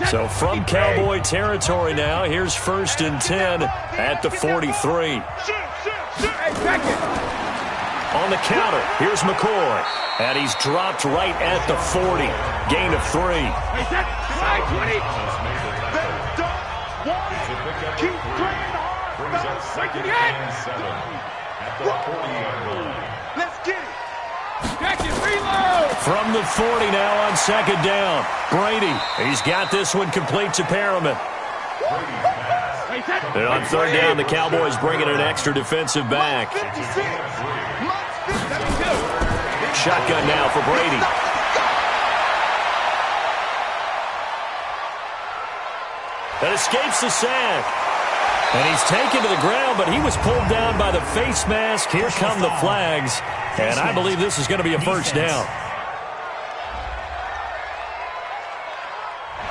So from Cowboy territory now, here's 1st and 10 at the 43. On the counter, here's McCoy. And he's dropped right at the 40. Gain of 3. Keep playing hard. Brings up 2nd and 7 at the 40-yard line. Let's get it. Jack it, reload. From the 40 now on 2nd down. Brady, he's got this one complete to Perriman. And on 3rd down, the Cowboys bringing an extra defensive back. Shotgun now for Brady. That escapes the sack. And he's taken to the ground, but he was pulled down by the face mask. Here come the flags. And I believe this is going to be a first down.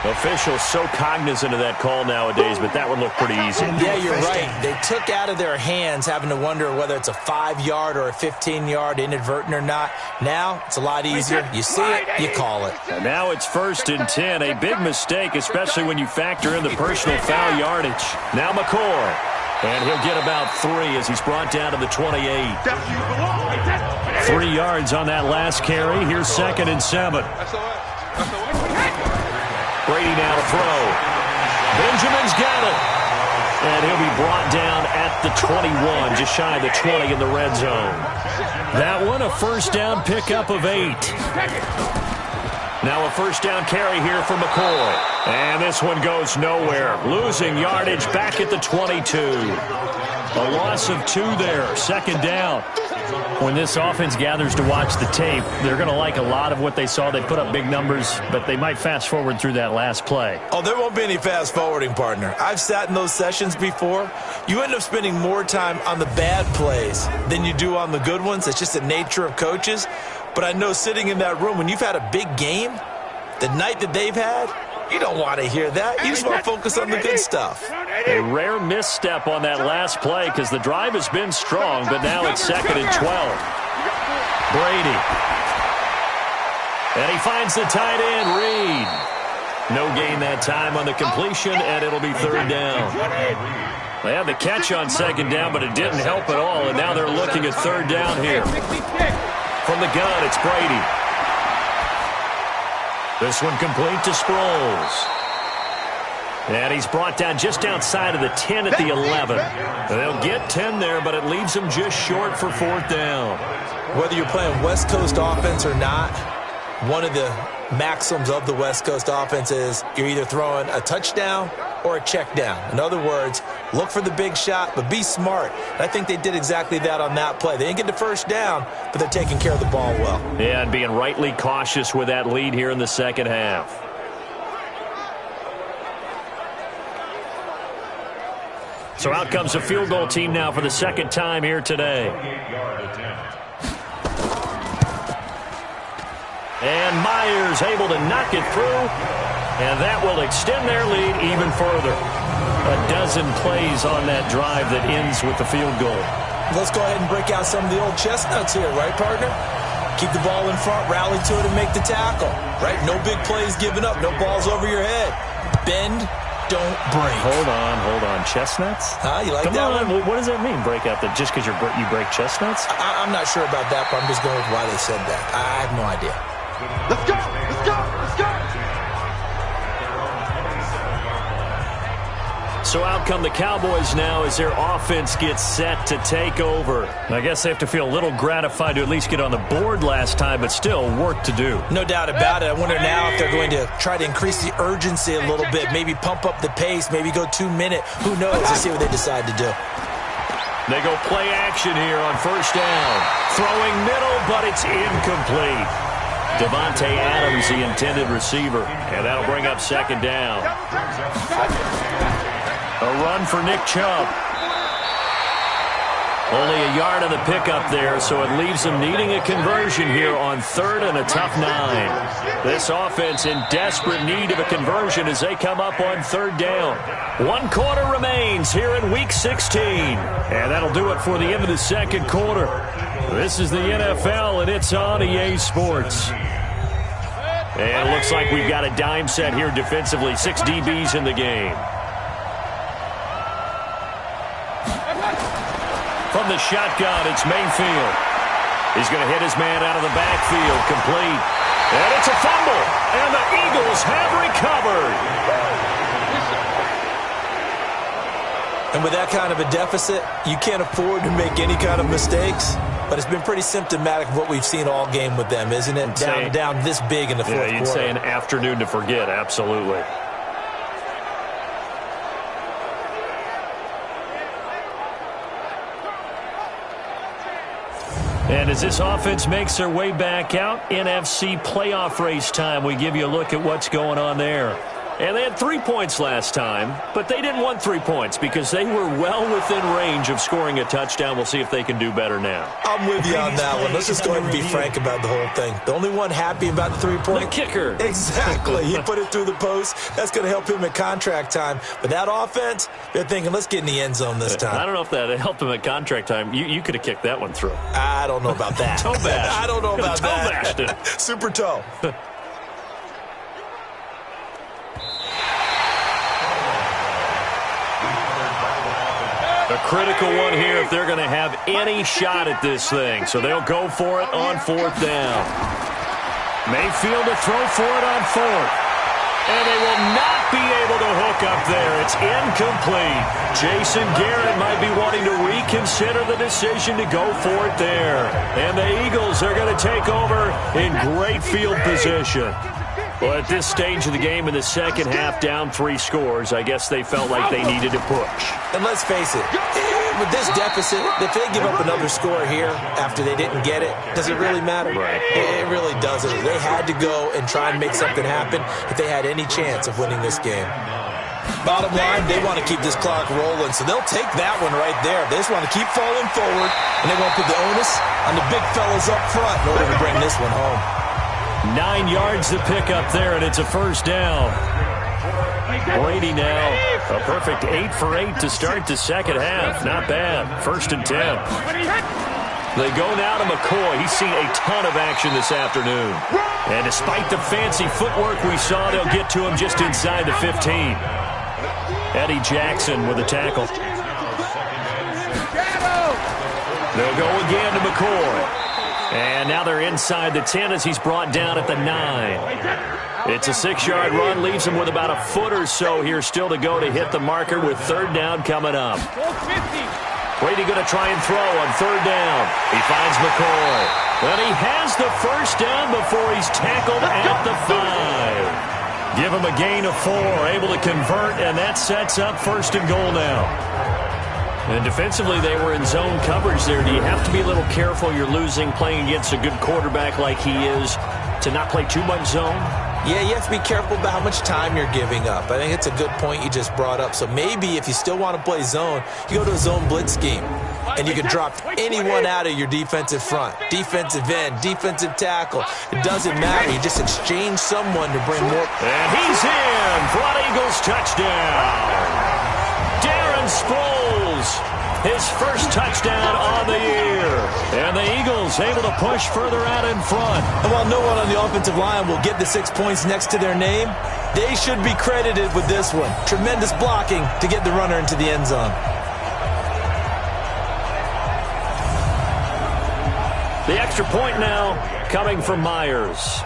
Officials so cognizant of that call nowadays, but that would look pretty easy. Yeah, you're right. They took out of their hands having to wonder whether it's a 5-yard or a 15-yard inadvertent or not. Now it's a lot easier. You see it, you call it. And now it's 1st and 10. A big mistake, especially when you factor in the personal foul yardage. Now McCoy. And he'll get about 3 as he's brought down to the 28. 3 yards on that last carry. Here's 2nd and 7. Brady now to throw. Benjamin's got it. And he'll be brought down at the 21, just shy of the 20 in the red zone. That one, a first down pickup of 8. Now a first down carry here for McCoy. And this one goes nowhere. Losing yardage back at the 22. A loss of 2 there, second down. When this offense gathers to watch the tape, they're going to like a lot of what they saw. They put up big numbers, but they might fast forward through that last play. Oh, there won't be any fast forwarding, partner. I've sat in those sessions before. You end up spending more time on the bad plays than you do on the good ones. It's just the nature of coaches. But I know sitting in that room, when you've had a big game, the night that they've had, you don't want to hear that. You just want to focus on the good stuff. A rare misstep on that last play because the drive has been strong, but now it's 2nd and 12. Brady. And he finds the tight end, Reed. No gain that time on the completion, and it'll be 3rd down. They had the catch on 2nd down, but it didn't help at all, and now they're looking at 3rd down here. From the gun, it's Brady. This one complete to Sproles. And he's brought down just outside of the 10 at the 11. They'll get 10 there, but it leaves them just short for 4th down. Whether you're playing West Coast offense or not, one of the maxims of the West Coast offense is you're either throwing a touchdown or a check down. In other words, look for the big shot, but be smart. And I think they did exactly that on that play. They didn't get the first down, but they're taking care of the ball well. Yeah, and being rightly cautious with that lead here in the second half. So out comes a field goal team now for the second time here today. And Myers able to knock it through, and that will extend their lead even further. A dozen plays on that drive that ends with the field goal. Let's go ahead and break out some of the old chestnuts here, right, partner? Keep the ball in front, rally to it, and make the tackle, right? No big plays given up, no balls over your head. Bend, don't break. Hold on. Chestnuts? You like Come that on. one? What does that mean, break out? That just because you break chestnuts? I'm not sure about that, but I'm just going with why they said that. I have no idea. Let's go! Let's go! Let's go! So out come the Cowboys now as their offense gets set to take over. I guess they have to feel a little gratified to at least get on the board last time, but still work to do. No doubt about it. I wonder now if they're going to try to increase the urgency a little bit, maybe pump up the pace, maybe go 2-minute. Who knows? Let's see what they decide to do. They go play action here on 1st down. Throwing middle, but it's incomplete. Devontae Adams, the intended receiver, and that'll bring up 2nd down. A run for Nick Chubb. Only a yard on the pickup there, so it leaves them needing a conversion here on 3rd and a tough 9. This offense in desperate need of a conversion as they come up on 3rd down. 1 quarter remains here in Week 16. And that'll do it for the end of the 2nd quarter. This is the NFL, and it's on EA Sports. And it looks like we've got a dime set here defensively. 6 DBs in the game. From the shotgun, it's Mayfield. He's going to hit his man out of the backfield, complete. And it's a fumble, and the Eagles have recovered. And with that kind of a deficit, you can't afford to make any kind of mistakes. But it's been pretty symptomatic of what we've seen all game with them, isn't it? Down this big in the fourth quarter. You'd say an afternoon to forget, absolutely. And as this offense makes their way back out, NFC playoff race time, we give you a look at what's going on there. And they had 3 points last time, but they didn't want 3 points because they were well within range of scoring a touchdown. We'll see if they can do better now. I'm with you on that one. Let's just go ahead and be frank about the whole thing. The only one happy about the 3-point. The kicker. Exactly. He put it through the post. That's going to help him at contract time. But that offense, they're thinking, let's get in the end zone this time. I don't know if that helped him at contract time. You could have kicked that one through. I don't know about that. Toe bash. I don't know about that. Toe bashed it. Super toe. A critical one here if they're going to have any shot at this thing. So they'll go for it on 4th down. Mayfield to throw for it on 4th. And they will not be able to hook up there. It's incomplete. Jason Garrett might be wanting to reconsider the decision to go for it there. And the Eagles are going to take over in great field position. Well, at this stage of the game in the second half, down 3 scores, I guess they felt like they needed to push. And let's face it, with this deficit, if they give up another score here after they didn't get it, does it really matter? Right. It really doesn't. They had to go and try and make something happen if they had any chance of winning this game. Bottom line, they want to keep this clock rolling, so they'll take that one right there. They just want to keep falling forward, and they won't put the onus on the big fellas up front in order to bring this one home. 9 yards to pick up there, and it's a first down. Brady now, a perfect 8 for 8 to start the second half. Not bad. 1st and 10. They go now to McCoy. He's seen a ton of action this afternoon. And despite the fancy footwork we saw, they'll get to him just inside the 15. Eddie Jackson with a tackle. They'll go again to McCoy. And now they're inside the 10 as he's brought down at the 9. It's a 6-yard run, leaves him with about a foot or so here still to go to hit the marker with 3rd down coming up. Brady going to try and throw on 3rd down. He finds McCoy. And he has the first down before he's tackled at the 5. Give him a gain of 4, able to convert, and that sets up 1st and goal now. And defensively, they were in zone coverage there. Do you have to be a little careful? You're losing, playing against a good quarterback like he is, to not play too much zone? Yeah, you have to be careful about how much time you're giving up. I think it's a good point you just brought up. So maybe if you still want to play zone, you go to a zone blitz scheme. And you can drop anyone out of your defensive front. Defensive end, defensive tackle. It doesn't matter. You just exchange someone to bring more. And he's in for an Eagles touchdown. Darren Sproles, his first touchdown on the year. And the Eagles able to push further out in front. And while no one on the offensive line will get the 6 points next to their name, they should be credited with this one. Tremendous blocking to get the runner into the end zone. The extra point now coming from Myers.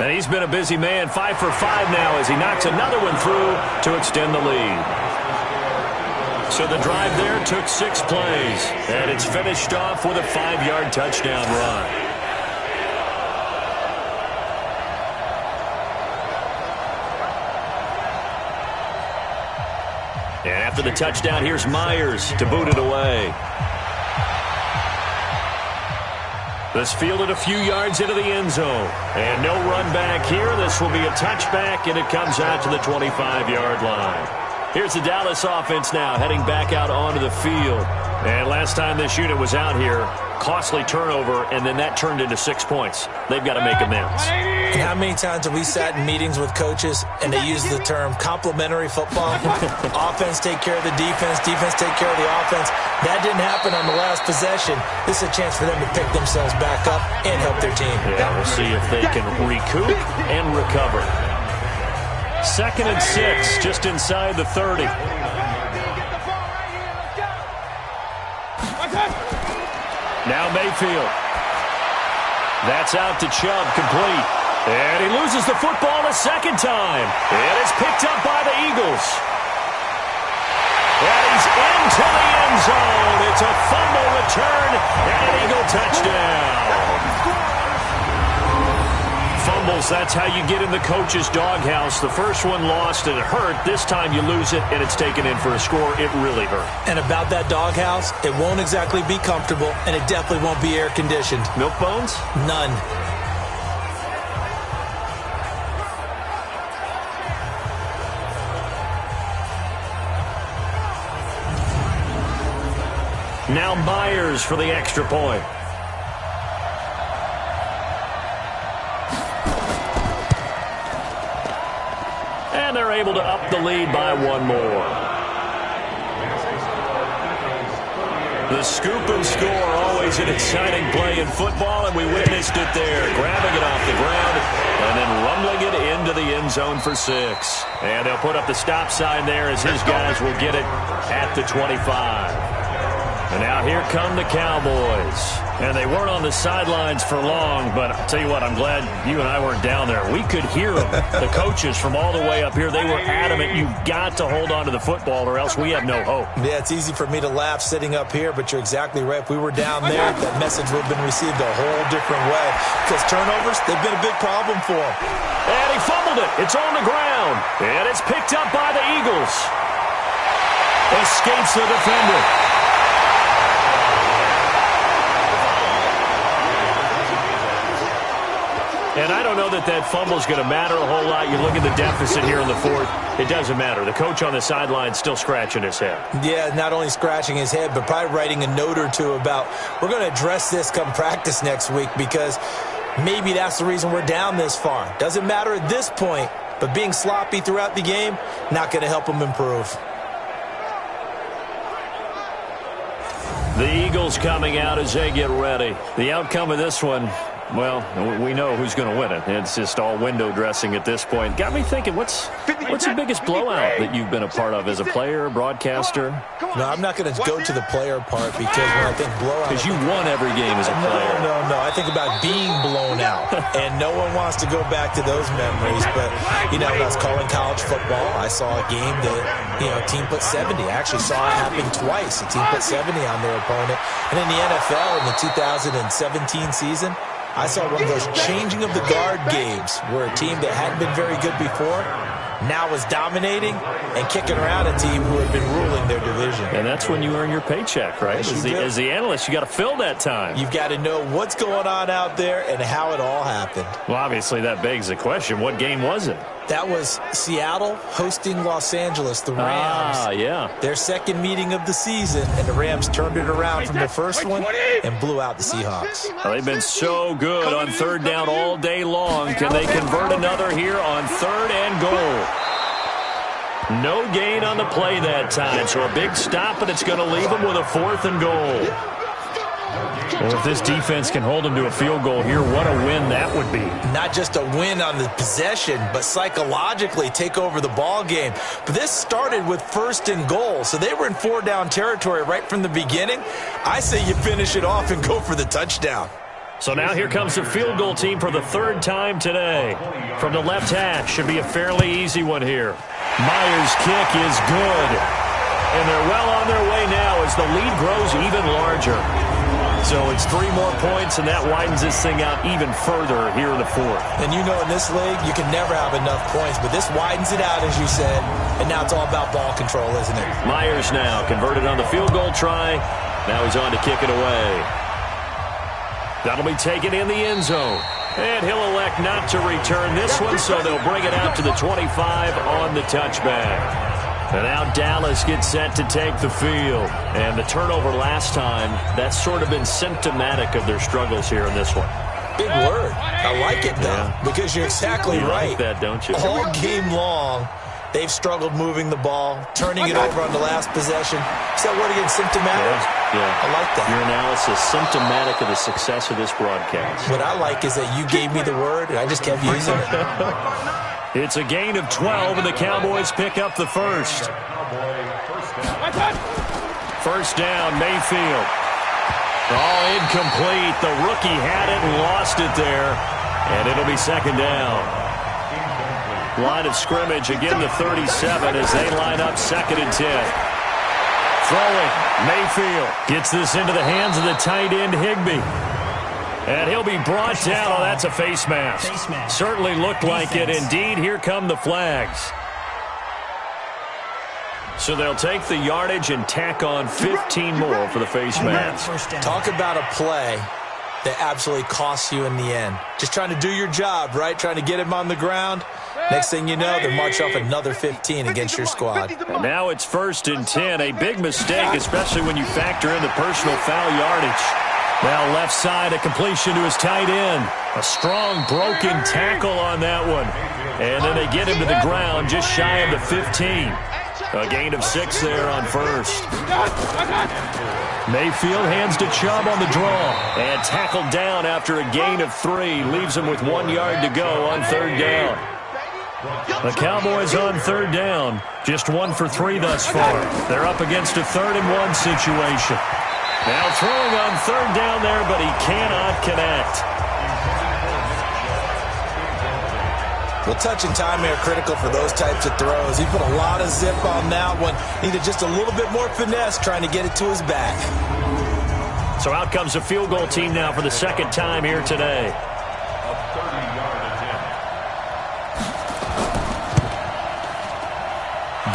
And he's been a busy man, 5 for 5 now as he knocks another one through to extend the lead. So the drive there took 6 plays, and it's finished off with a 5-yard touchdown run. And after the touchdown, here's Myers to boot it away. This fielded a few yards into the end zone. And no run back here. This will be a touchback, and it comes out to the 25-yard line. Here's the Dallas offense now heading back out onto the field. And last time this unit was out here, costly turnover, and then that turned into 6 points. They've got to make amends. And how many times have we sat in meetings with coaches and they use the term complementary football? Offense take care of the defense, defense take care of the offense. That didn't happen on the last possession. This is a chance for them to pick themselves back up and help their team. Yeah, we'll see if they can recoup and recover. 2nd and 6, just inside the 30. Now Mayfield. That's out to Chubb, complete. And he loses the football a second time. And it's picked up by the Eagles. And he's into the end zone. It's a fumble return and an Eagle touchdown. Fumbles, that's how you get in the coach's doghouse. The first one lost and it hurt. This time you lose it and it's taken in for a score. It really hurt. And about that doghouse, it won't exactly be comfortable, and it definitely won't be air-conditioned. Milk bones? None. Now Myers for the extra point. And they're able to up the lead by 1 more. The scoop and score, always an exciting play in football, and we witnessed it there. Grabbing it off the ground and then rumbling it into the end zone for 6. And they'll put up the stop sign there as his guys will get it at the 25. And now here come the Cowboys. And they weren't on the sidelines for long, but I'll tell you what, I'm glad you and I weren't down there. We could hear them, the coaches from all the way up here. They were adamant, you've got to hold on to the football or else we have no hope. Yeah, it's easy for me to laugh sitting up here, but you're exactly right. If we were down there, that message would have been received a whole different way. Because turnovers, they've been a big problem for him. And he fumbled it. It's on the ground. And it's picked up by the Eagles. Escapes the defender. And I don't know that that fumble is going to matter a whole lot. You look at the deficit here in the fourth. It doesn't matter. The coach on the sideline still scratching his head. Yeah, not only scratching his head, but probably writing a note or two about, we're going to address this come practice next week because maybe that's the reason we're down this far. Doesn't matter at this point, but being sloppy throughout the game, not going to help him improve. The Eagles coming out as they get ready. The outcome of this one, well, we know who's going to win it. It's just all window dressing at this point. Got me thinking, what's the biggest blowout that you've been a part of as a player, broadcaster? No, I'm not going to go to the player part because when I think blowout... Because you won every game as a player. No. I think about being blown out. And no one wants to go back to those memories. But, when I was calling college football, I saw a game that, a team put 70. I actually saw it happen twice. A team put 70 on their opponent. And in the NFL in the 2017 season... I saw one of those changing of the guard games where a team that hadn't been very good before now was dominating and kicking around a team who had been ruling their division. And that's when you earn your paycheck, right? As the analyst, you got to fill that time. You've got to know what's going on out there and how it all happened. Well, obviously that begs the question, what game was it? That was Seattle hosting Los Angeles, the Rams. Yeah. Their second meeting of the season, and the Rams turned it around from the first one and blew out the Seahawks. Well, they've been so good on third down all day long. Can they convert another here on third and goal? No gain on the play that time, so a big stop, and it's going to leave them with a fourth and goal. Well, if this defense can hold them to a field goal here, what a win that would be. Not just a win on the possession, but psychologically take over the ball game. But this started with first and goal, so they were in four-down territory right from the beginning. I say you finish it off and go for the touchdown. So now here comes the field goal team for the third time today. From the left hash, should be a fairly easy one here. Myers' kick is good. And they're well on their way now as the lead grows even larger. So it's 3 more points, and that widens this thing out even further here in the fourth. And in this league, you can never have enough points, but this widens it out, as you said, and now it's all about ball control, isn't it? Myers now converted on the field goal try. Now he's on to kick it away. That'll be taken in the end zone. And he'll elect not to return this one, so they'll bring it out to the 25 on the touchback. And now Dallas gets set to take the field. And the turnover last time, that's sort of been symptomatic of their struggles here in this one. Big word. I like it, though, because you're exactly right. You like that, don't you? All game long, they've struggled moving the ball, turning it over on the last possession. Is that word again, symptomatic? Yeah. I like that. Your analysis, symptomatic of the success of this broadcast. What I like is that you gave me the word, and I just kept using it. It's a gain of 12, and the Cowboys pick up the first. First down, Mayfield. All incomplete. The rookie had it and lost it there, and it'll be second down. Line of scrimmage, again the 37 as they line up second and 10. Throwing, Mayfield gets this into the hands of the tight end, Higbee. And he'll be brought down. Oh, that's a face mask. Certainly looked like it. Indeed, here come the flags. So they'll take the yardage and tack on 15 more for the face mask. Talk about a play that absolutely costs you in the end. Just trying to do your job, right? Trying to get him on the ground. Next thing you know, they march off another 15 against your squad. And now it's first and 10. A big mistake, especially when you factor in the personal foul yardage. Now left side, a completion to his tight end. A strong broken tackle on that one. And then they get him to the ground just shy of the 15. A gain of 6 there on first. Mayfield hands to Chubb on the draw. And tackled down after a gain of 3. Leaves him with 1 yard to go on third down. The Cowboys on third down. Just 1 for 3 thus far. They're up against a 3rd and 1 situation. Now throwing on third down there, but he cannot connect. Well, touch and time are critical for those types of throws. He put a lot of zip on that one. Needed just a little bit more finesse trying to get it to his back. So out comes a field goal team now for the second time here today. A 30-yard attempt.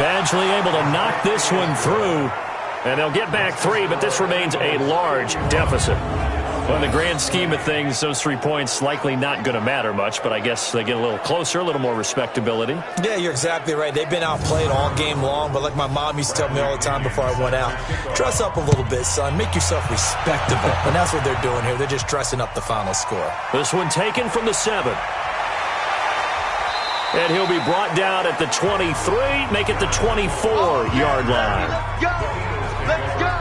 Badgley able to knock this one through. And they'll get back 3, but this remains a large deficit. Well, in the grand scheme of things, those 3 points likely not going to matter much, but I guess they get a little closer, a little more respectability. Yeah, you're exactly right. They've been outplayed all game long, but like my mom used to tell me all the time before I went out, dress up a little bit, son. Make yourself respectable. And that's what they're doing here. They're just dressing up the final score. This one taken from the 7. And he'll be brought down at the 23, make it the 24-yard line. Let's go!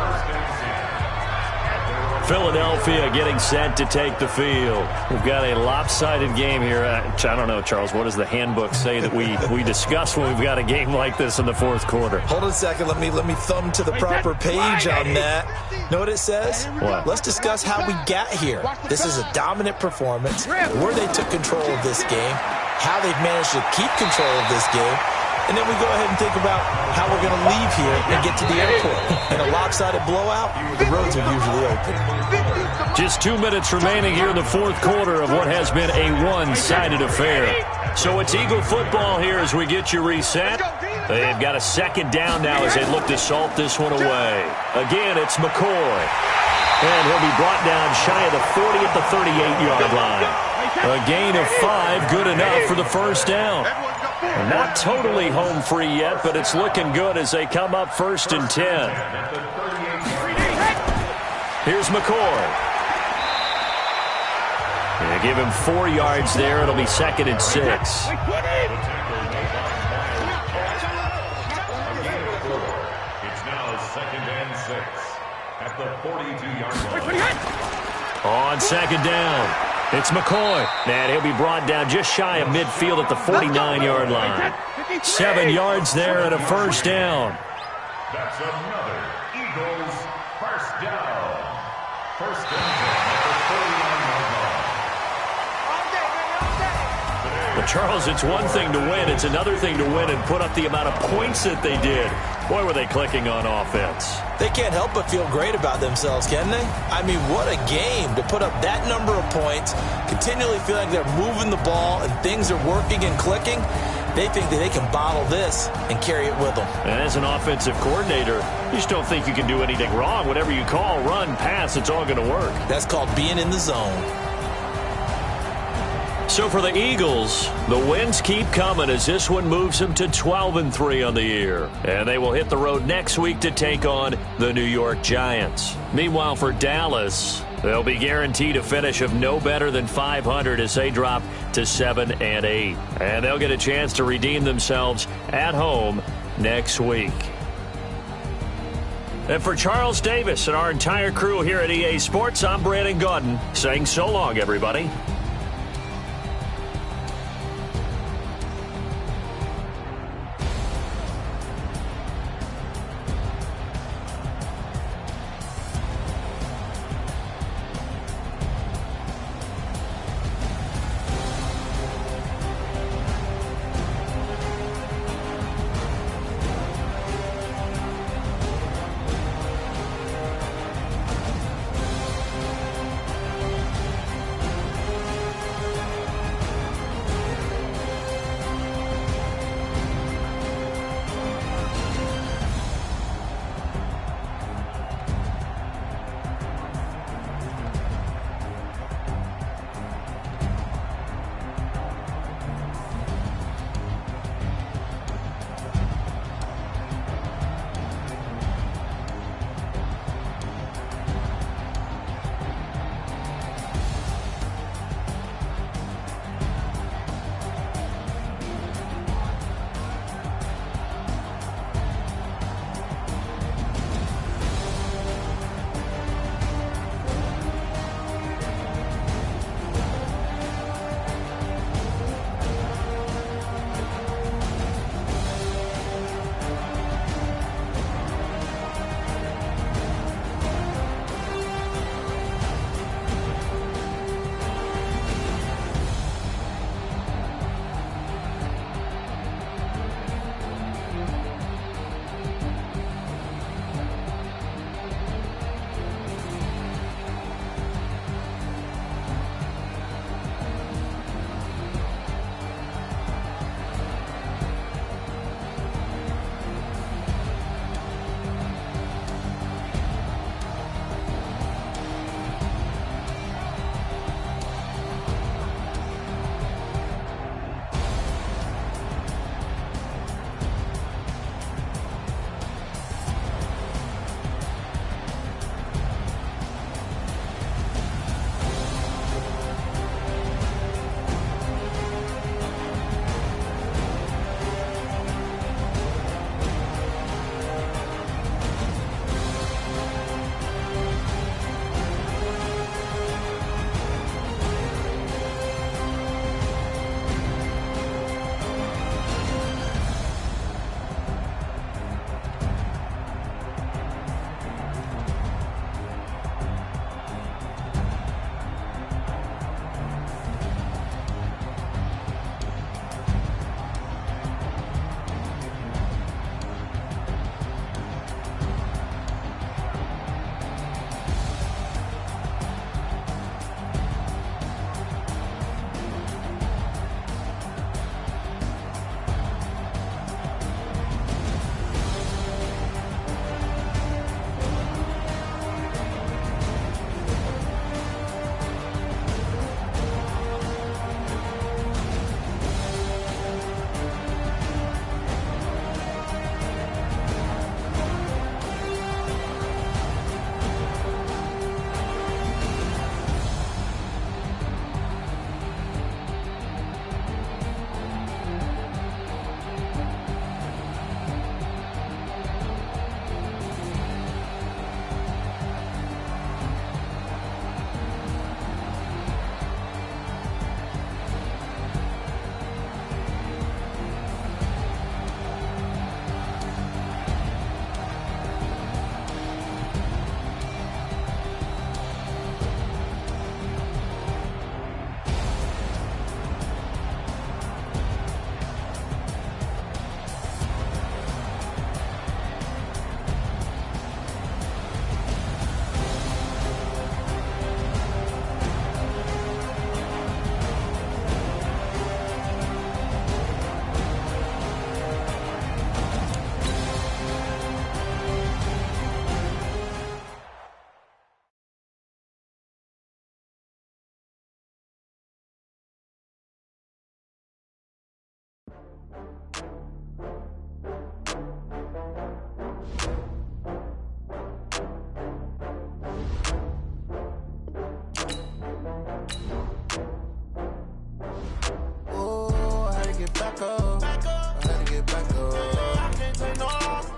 Philadelphia getting set to take the field. We've got a lopsided game here. I don't know, Charles, what does the handbook say that we discuss when we've got a game like this in the fourth quarter? Hold on a second. Let me thumb to the proper page on that. Know what it says? What? Let's discuss how we got here. This is a dominant performance, where they took control of this game, how they've managed to keep control of this game, and then we go ahead and think about how we're going to leave here and get to the airport. In a lopsided blowout, the roads are usually open. Just 2 minutes remaining here in the fourth quarter of what has been a one-sided affair. So it's Eagle football here as we get you reset. They've got a second down now as they look to salt this one away. Again, it's McCoy. And he'll be brought down shy of the 40 at the 38-yard line. A gain of 5, good enough for the first down. Not totally home free yet, but it's looking good as they come up 1st and 10. Here's McCoy. They give him 4 yards there. It'll be 2nd and 6. It's now 2nd and 6 at the 42-yard line. On second down, it's McCoy. And he'll be brought down just shy of midfield at the 49-yard line. 7 yards there and a first down. That's another Eagles first down. First and 10 at the 49-yard line. But Charles, it's one thing to win. It's another thing to win and put up the amount of points that they did. Boy, were they clicking on offense. They can't help but feel great about themselves, can they? I mean, what a game to put up that number of points, continually feel like they're moving the ball and things are working and clicking. They think that they can bottle this and carry it with them. And as an offensive coordinator, you just don't think you can do anything wrong. Whatever you call, run, pass, it's all going to work. That's called being in the zone. So for the Eagles, the wins keep coming as this one moves them to 12-3 on the year. And they will hit the road next week to take on the New York Giants. Meanwhile, for Dallas, they'll be guaranteed a finish of no better than 500 as they drop to 7-8. And they'll get a chance to redeem themselves at home next week. And for Charles Davis and our entire crew here at EA Sports, I'm Brandon Gaudin saying so long, everybody. back up. I had to get back up. I can't take no off.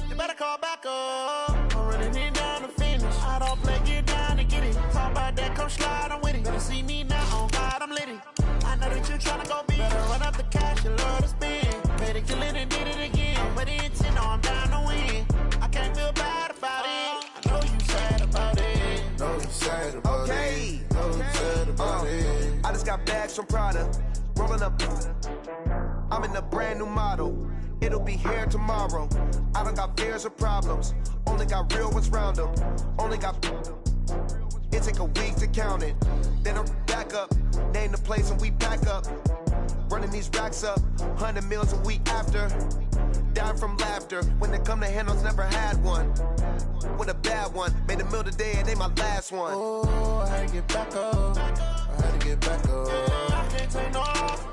You better call back up. I'm running it down to finish. I don't play, get down to get it. Talk about that, come slide, I'm with it. Better see me now, on God, I'm litty. I know that you tryna go big. Better run up the cash, you love to spend. Better kill it and did it again. But the intent, no, I'm down to win. I can't feel bad about it. I know you sad about it. Know you sad about it. Know you sad about it. I just got bags from Prada. Rolling up. I'm in a brand new model. It'll be here tomorrow. I don't got fears or problems. Only got real ones round them. Only got. It take a week to count it. Then I'm back up. Name the place and we pack up. Running these racks up. 100 meals a week after. Down from laughter. When they come to handles, never had one. With a bad one. Made a meal today and they my last one. Oh, I had to get back up. I had to get back up. I can't take no off.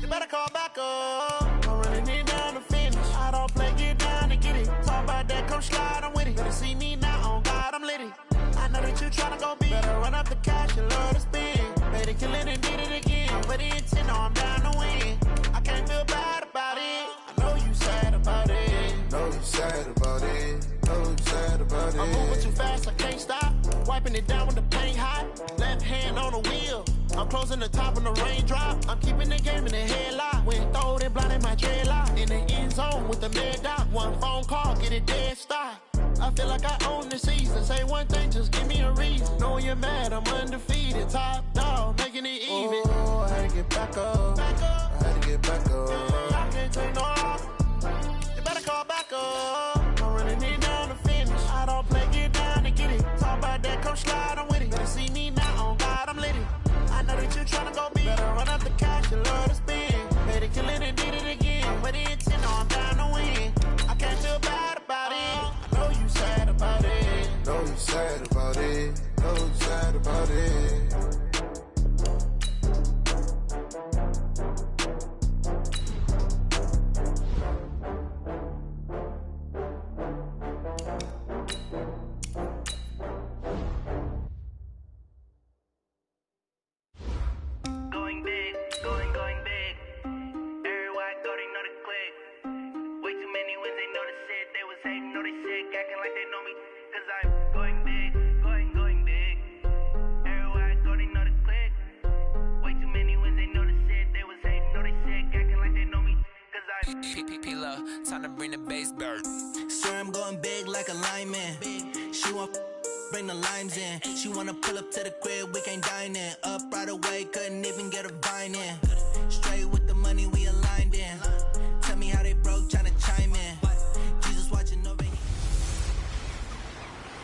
You better call back up. I'm running it down to finish. I don't play, get down to get it. Talk about that, come slide, I'm with it. Better see me now, on God, I'm litty. I know that you tryna go big. Better run up the cash, you love to spend. Better kill it and did it again. But the intent, no, I'm down to win. I can't feel bad about it. I know you sad about it. Know you sad about it. Know you sad about it. I'm moving too fast, I can't stop. Wiping it down with the paint hot. Left hand on the wheel. I'm closing the top when the raindrop. I'm keeping the game in the headlock. When throwed it, blinding my dreadlock. In the end zone with the mad dot. One phone call, get it dead stop. I feel like I own the season. Say one thing, just give me a reason. Knowing you're mad, I'm undefeated. Top dog, making it even. Oh, I had to get back up. I had to get back up. I can't take no off. You better call back up. I'm running it down to finish. I don't play, get down to get it. Talk about that, come slide, I'm with it. Better see me now, on God, I'm litty. I know that you tryna go big. Better run up the cash, you love to spend. Better kill it and did it again. But the intent, no, I'm down to win. I can't feel bad about it. I know you sad about it. Know you sad about it. Know you sad about it. Time to bring the bass dirt. Swear I'm going big like a lineman. She want bring the limes in. She wanna pull up to the crib, we can't dine in. Up right away, couldn't even get a vine in. Straight with the money we aligned in. Tell me how they broke, tryna chime in. Jesus watching over here.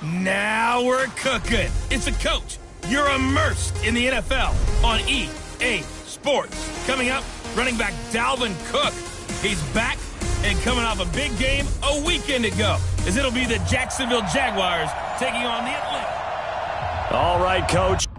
Now we're cooking. It's a coach. You're immersed in the NFL on EA Sports. Coming up, running back Dalvin Cook. He's back and coming off a big game a weekend ago, as it'll be the Jacksonville Jaguars taking on the Atlanta. All right, Coach.